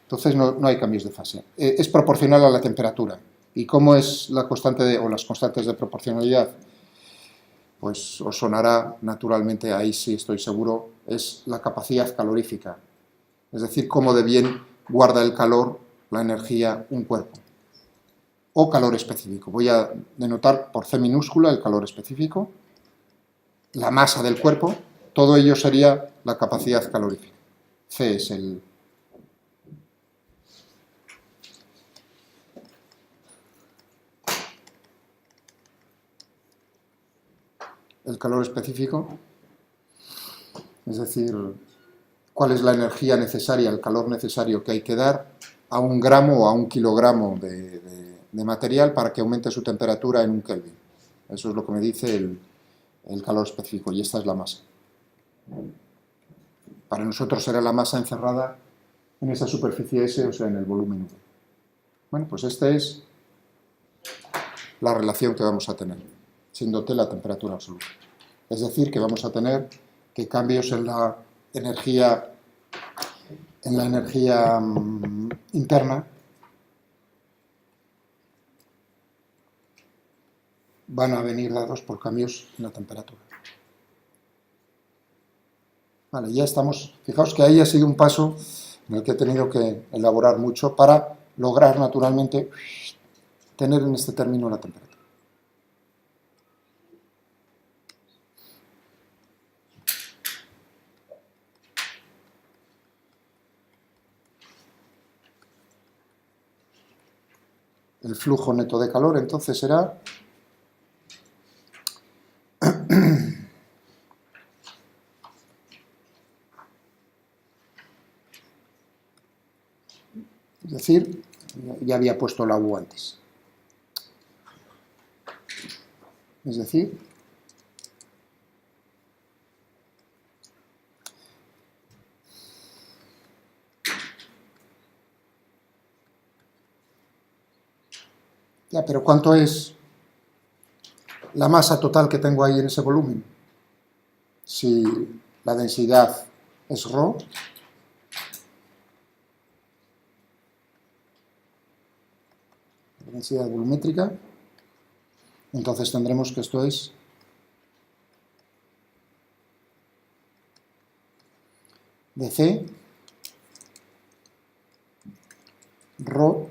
entonces no hay cambios de fase. Es proporcional a la temperatura. ¿Y cómo es la constante o las constantes de proporcionalidad? Pues os sonará naturalmente, ahí sí estoy seguro, es la capacidad calorífica. Es decir, cómo de bien guarda el calor, la energía, un cuerpo. O calor específico. Voy a denotar por C minúscula el calor específico, la masa del cuerpo, todo ello sería la capacidad calorífica. C es el calor específico, es decir, cuál es la energía necesaria, el calor necesario que hay que dar a 1 gramo o a 1 kilogramo de material para que aumente su temperatura en 1 Kelvin. Eso es lo que me dice el calor específico, y esta es la masa. Para nosotros será la masa encerrada en esa superficie S, o sea, en el volumen V. Bueno, pues esta es la relación que vamos a tener, siendo T la temperatura absoluta. Es decir, que vamos a tener que cambios en la energía interna van a venir dados por cambios en la temperatura. Vale, ya estamos. Fijaos que ahí ha sido un paso en el que he tenido que elaborar mucho para lograr naturalmente tener en este término la temperatura. El flujo neto de calor entonces será es decir, ya había puesto la U antes. Es decir, ya, pero ¿cuánto es la masa total que tengo ahí en ese volumen? Si la densidad es ρ, densidad volumétrica. Entonces tendremos que esto es dc rho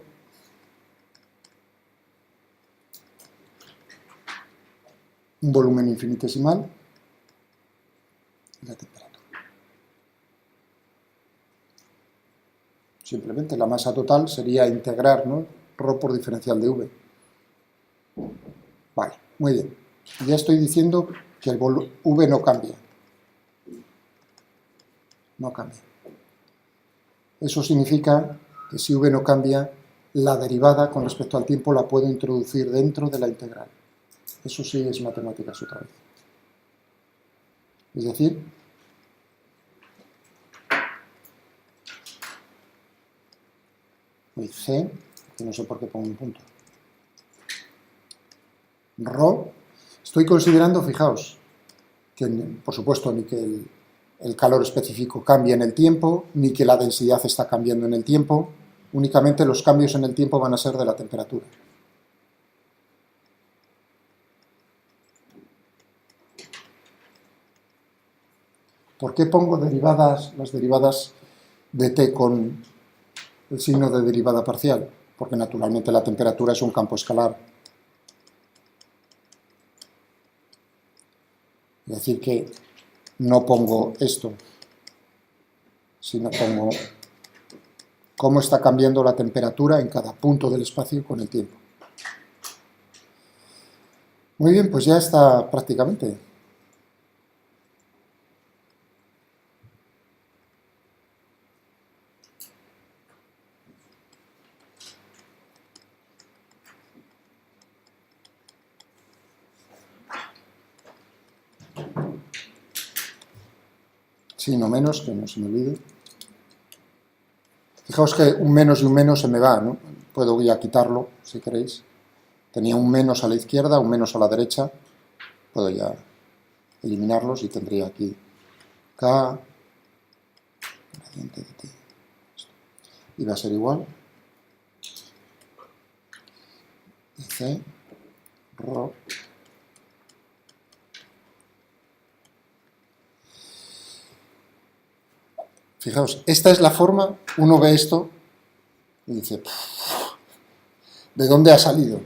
un volumen infinitesimal y la temperatura. Simplemente la masa total sería integrar, ¿no?, ρ por diferencial de V. Vale, muy bien. Ya estoy diciendo que el V no cambia. No cambia. Eso significa que si V no cambia, la derivada con respecto al tiempo la puedo introducir dentro de la integral. Eso sí es matemáticas otra vez. Es decir, C, que no sé por qué pongo un punto, ρ, estoy considerando, fijaos, que por supuesto ni que el calor específico cambie en el tiempo, ni que la densidad está cambiando en el tiempo, únicamente los cambios en el tiempo van a ser de la temperatura. ¿Por qué pongo las derivadas de t con el signo de derivada parcial? Porque naturalmente la temperatura es un campo escalar. Es decir, que no pongo esto, sino pongo cómo está cambiando la temperatura en cada punto del espacio con el tiempo. Muy bien, pues ya está prácticamente. Sí, no menos, que no se me olvide. Fijaos que un menos y un menos se me va, ¿no? Puedo ya quitarlo, si queréis. Tenía un menos a la izquierda, un menos a la derecha. Puedo ya eliminarlos y tendría aquí K, gradiente de T. Y va a ser igual. C, ρ. Fijaos, esta es la forma, uno ve esto y dice, ¿de dónde ha salido?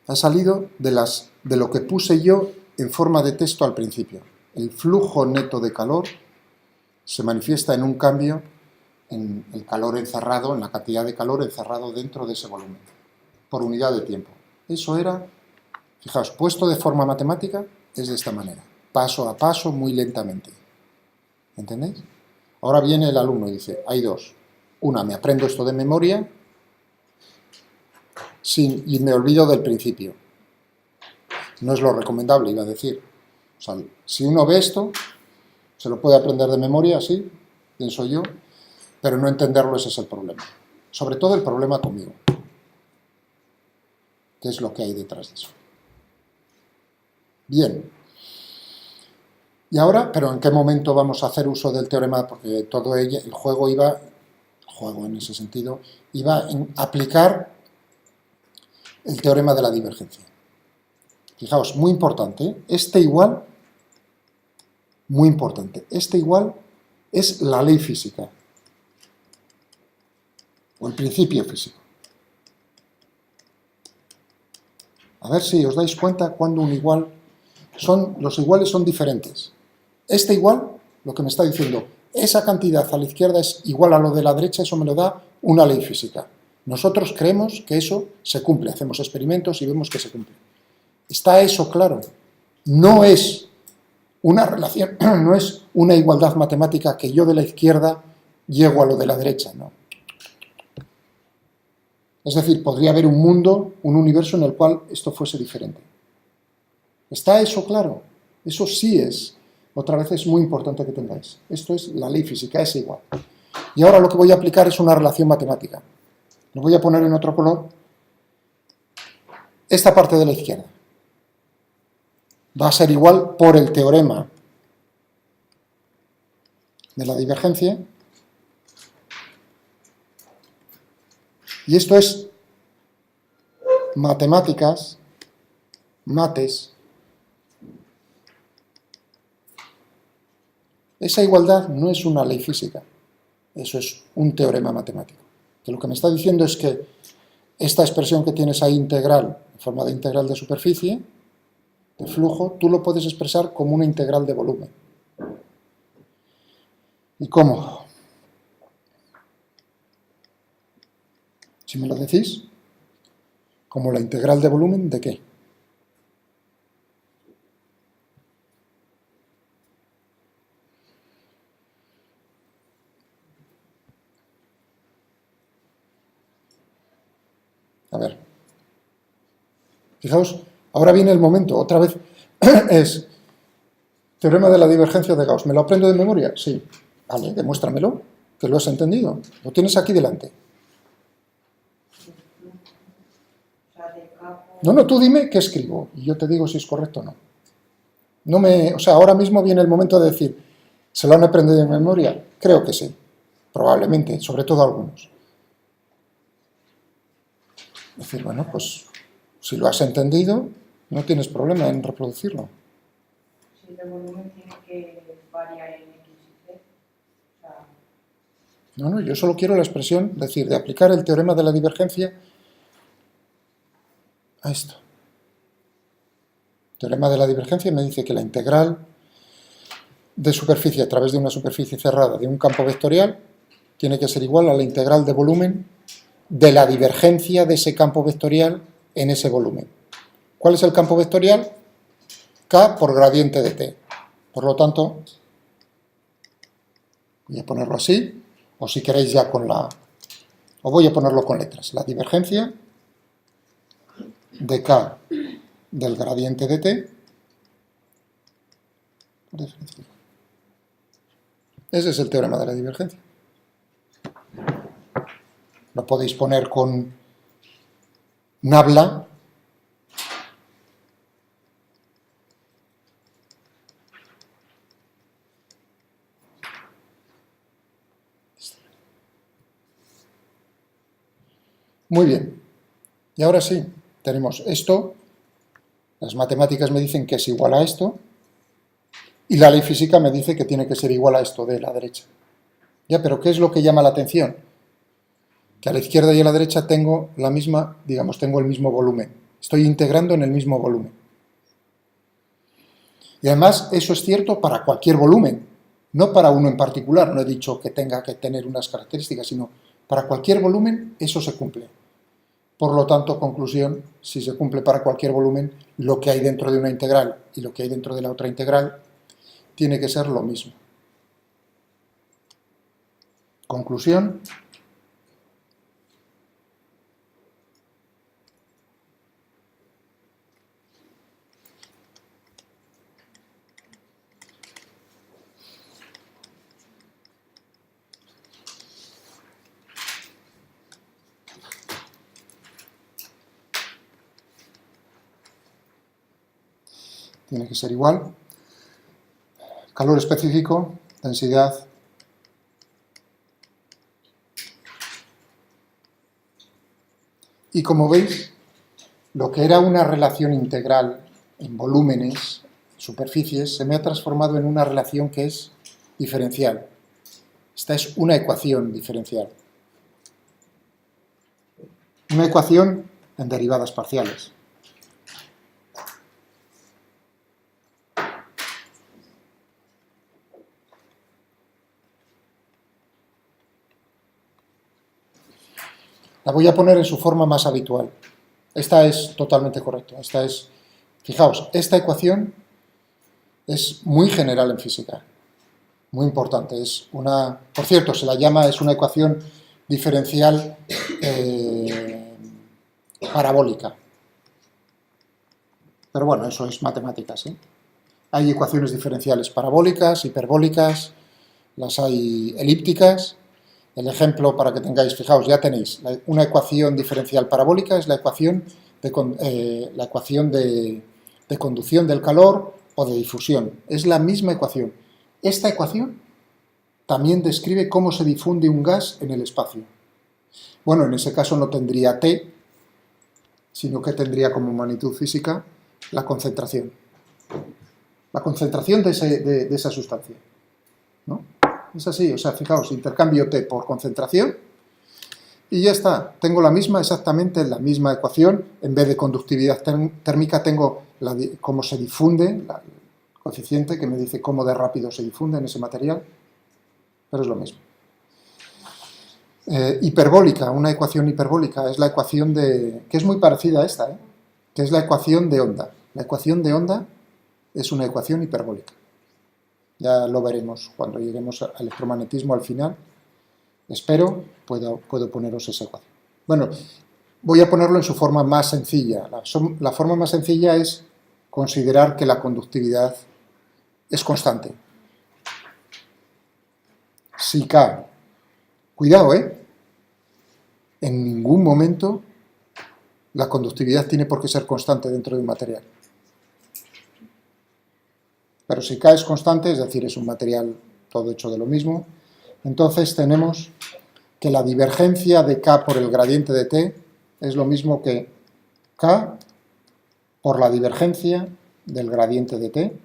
Ha salido de lo que puse yo en forma de texto al principio. El flujo neto de calor se manifiesta en un cambio en el calor encerrado, en la cantidad de calor encerrado dentro de ese volumen, por unidad de tiempo. Eso era, fijaos, puesto de forma matemática, es de esta manera, paso a paso, muy lentamente. ¿Entendéis? Ahora viene el alumno y dice, hay dos. Una, me aprendo esto de memoria y me olvido del principio. No es lo recomendable, iba a decir. O sea, si uno ve esto, se lo puede aprender de memoria, sí, pienso yo, pero no entenderlo, ese es el problema. Sobre todo el problema conmigo. ¿Qué es lo que hay detrás de eso? Bien. Y ahora, ¿pero en qué momento vamos a hacer uso del teorema? Porque todo el juego en ese sentido, iba a aplicar el teorema de la divergencia. Fijaos, muy importante, este igual, muy importante, este igual es la ley física, o el principio físico. A ver si os dais cuenta cuando un igual, los iguales son diferentes. Este igual, lo que me está diciendo, esa cantidad a la izquierda es igual a lo de la derecha, eso me lo da una ley física. Nosotros creemos que eso se cumple, hacemos experimentos y vemos que se cumple. ¿Está eso claro? No es una relación, no es una igualdad matemática que yo de la izquierda llego a lo de la derecha, no. Es decir, podría haber un mundo, un universo en el cual esto fuese diferente. ¿Está eso claro? Eso sí es. Otra vez es muy importante que tengáis. Esto es la ley física, es igual. Y ahora lo que voy a aplicar es una relación matemática. Lo voy a poner en otro color. Esta parte de la izquierda va a ser igual por el teorema de la divergencia. Y esto es matemáticas, mates, esa igualdad no es una ley física, eso es un teorema matemático. Que lo que me está diciendo es que esta expresión que tienes ahí integral, en forma de integral de superficie, de flujo, tú lo puedes expresar como una integral de volumen. ¿Y cómo? Si me lo decís, como la integral de volumen, ¿de qué? A ver. Fijaos, ahora viene el momento, otra vez es teorema de la divergencia de Gauss. ¿Me lo aprendo de memoria? Sí. Vale, demuéstramelo, que lo has entendido. Lo tienes aquí delante. No, tú dime qué escribo y yo te digo si es correcto o no. O sea, ahora mismo viene el momento de decir, ¿se lo han aprendido de memoria? Creo que sí, probablemente, sobre todo algunos. Decir, bueno, pues si lo has entendido, no tienes problema en reproducirlo.
Si el volumen tiene que variar en X y Z. O sea,
No, yo solo quiero la expresión, es decir, de aplicar el teorema de la divergencia a esto. El teorema de la divergencia me dice que la integral de superficie a través de una superficie cerrada de un campo vectorial tiene que ser igual a la integral de volumen de la divergencia de ese campo vectorial en ese volumen. ¿Cuál es el campo vectorial? K por gradiente de t. Por lo tanto, voy a ponerlo así, o si queréis ya con la... o voy a ponerlo con letras. La divergencia de K del gradiente de t. Ese es el teorema de la divergencia. Lo podéis poner con Nabla. Muy bien. Y ahora sí, tenemos esto. Las matemáticas me dicen que es igual a esto. Y la ley física me dice que tiene que ser igual a esto de la derecha. Ya, pero ¿qué es lo que llama la atención? Que a la izquierda y a la derecha tengo la misma, digamos, tengo el mismo volumen. Estoy integrando en el mismo volumen. Y además eso es cierto para cualquier volumen, no para uno en particular. No he dicho que tenga que tener unas características, sino para cualquier volumen eso se cumple. Por lo tanto, conclusión, si se cumple para cualquier volumen, lo que hay dentro de una integral y lo que hay dentro de la otra integral tiene que ser lo mismo. Conclusión. Tiene que ser igual. Calor específico, densidad. Y como veis, lo que era una relación integral en volúmenes, superficies, se me ha transformado en una relación que es diferencial. Esta es una ecuación diferencial. Una ecuación en derivadas parciales. La voy a poner en su forma más habitual. Esta es totalmente correcta. Esta es, fijaos, esta ecuación es muy general en física, muy importante. Es una, por cierto, se la llama, es una ecuación diferencial parabólica. Pero bueno, eso es matemáticas, ¿eh? Hay ecuaciones diferenciales parabólicas, hiperbólicas, las hay elípticas. El ejemplo, para que tengáis, fijaos, ya tenéis una ecuación diferencial parabólica, es la ecuación de conducción del calor o de difusión. Es la misma ecuación. Esta ecuación también describe cómo se difunde un gas en el espacio. Bueno, en ese caso no tendría T, sino que tendría como magnitud física la concentración. La concentración de esa sustancia, ¿no? Es así, o sea, fijaos, intercambio T por concentración y ya está. Tengo exactamente la misma ecuación. En vez de conductividad térmica tengo cómo se difunde, el coeficiente que me dice cómo de rápido se difunde en ese material, pero es lo mismo. Hiperbólica, una ecuación hiperbólica es la ecuación que es muy parecida a esta, que es la ecuación de onda. La ecuación de onda es una ecuación hiperbólica. Ya lo veremos cuando lleguemos al electromagnetismo al final. Espero puedo poneros esa ecuación. Bueno, voy a ponerlo en su forma más sencilla. La forma más sencilla es considerar que la conductividad es constante. Si K, cuidado, en ningún momento la conductividad tiene por qué ser constante dentro de un material. Pero si K es constante, es decir, es un material todo hecho de lo mismo, entonces tenemos que la divergencia de K por el gradiente de T es lo mismo que K por la divergencia del gradiente de T.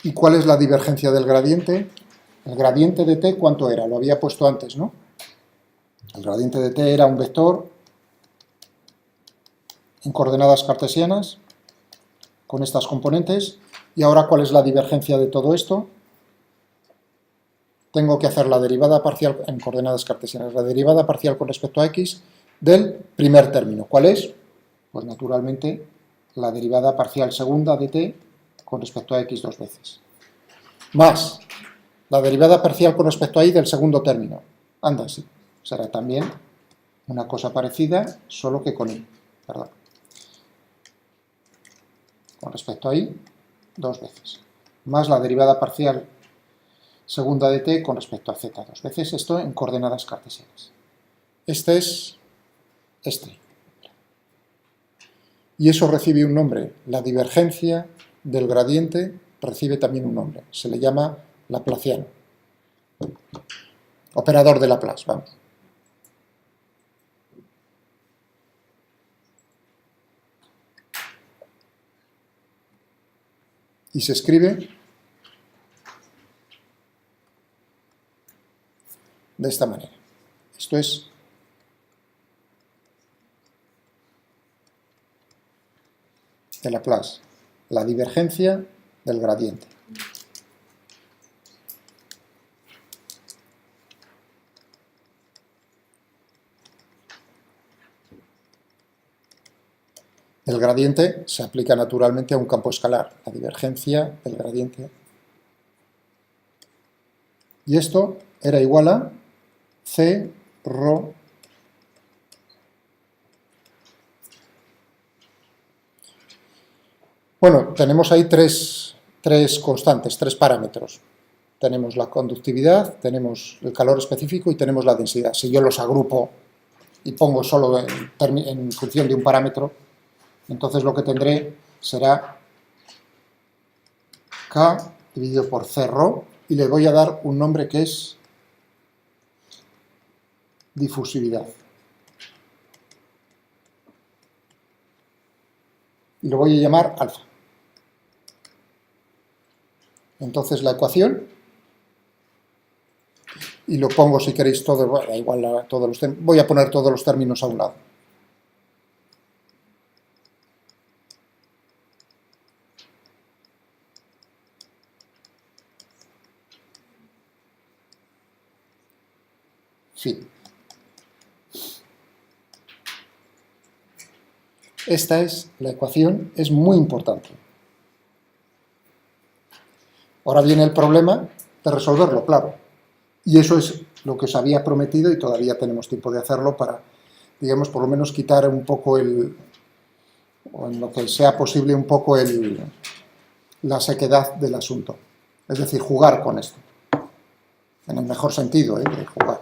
¿Y cuál es la divergencia del gradiente? El gradiente de T, ¿cuánto era? Lo había puesto antes, ¿no? El gradiente de T era un vector en coordenadas cartesianas con estas componentes. Y ahora, ¿cuál es la divergencia de todo esto? Tengo que hacer la derivada parcial en coordenadas cartesianas, la derivada parcial con respecto a x del primer término. ¿Cuál es? Pues naturalmente la derivada parcial segunda de t con respecto a x dos veces. Más la derivada parcial con respecto a y del segundo término. Anda, sí. Será también una cosa parecida, solo que con y. Perdón. Con respecto a y, dos veces. Más la derivada parcial segunda de t con respecto a z dos veces. Esto en coordenadas cartesianas. Este es este. Y eso recibe un nombre. La divergencia del gradiente recibe también un nombre. Se le llama laplaciano. Operador de Laplace, vamos. Y se escribe de esta manera. Esto es de Laplace, la divergencia del gradiente. El gradiente se aplica naturalmente a un campo escalar, la divergencia del gradiente. Y esto era igual a C rho Bueno, tenemos ahí tres constantes, tres parámetros. Tenemos la conductividad, tenemos el calor específico y tenemos la densidad. Si yo los agrupo y pongo solo en función de un parámetro, entonces lo que tendré será K dividido por C rho y le voy a dar un nombre que es difusividad. Y lo voy a llamar alfa. Entonces la ecuación, y lo pongo si queréis todo, bueno, da igual a todos los términos, voy a poner todos los términos a un lado. Fin. Esta es la ecuación, es muy importante. Ahora viene el problema de resolverlo, claro. Y eso es lo que os había prometido y todavía tenemos tiempo de hacerlo para, digamos, por lo menos quitar un poco o en lo que sea posible, un poco la sequedad del asunto. Es decir, jugar con esto. En el mejor sentido, de jugar.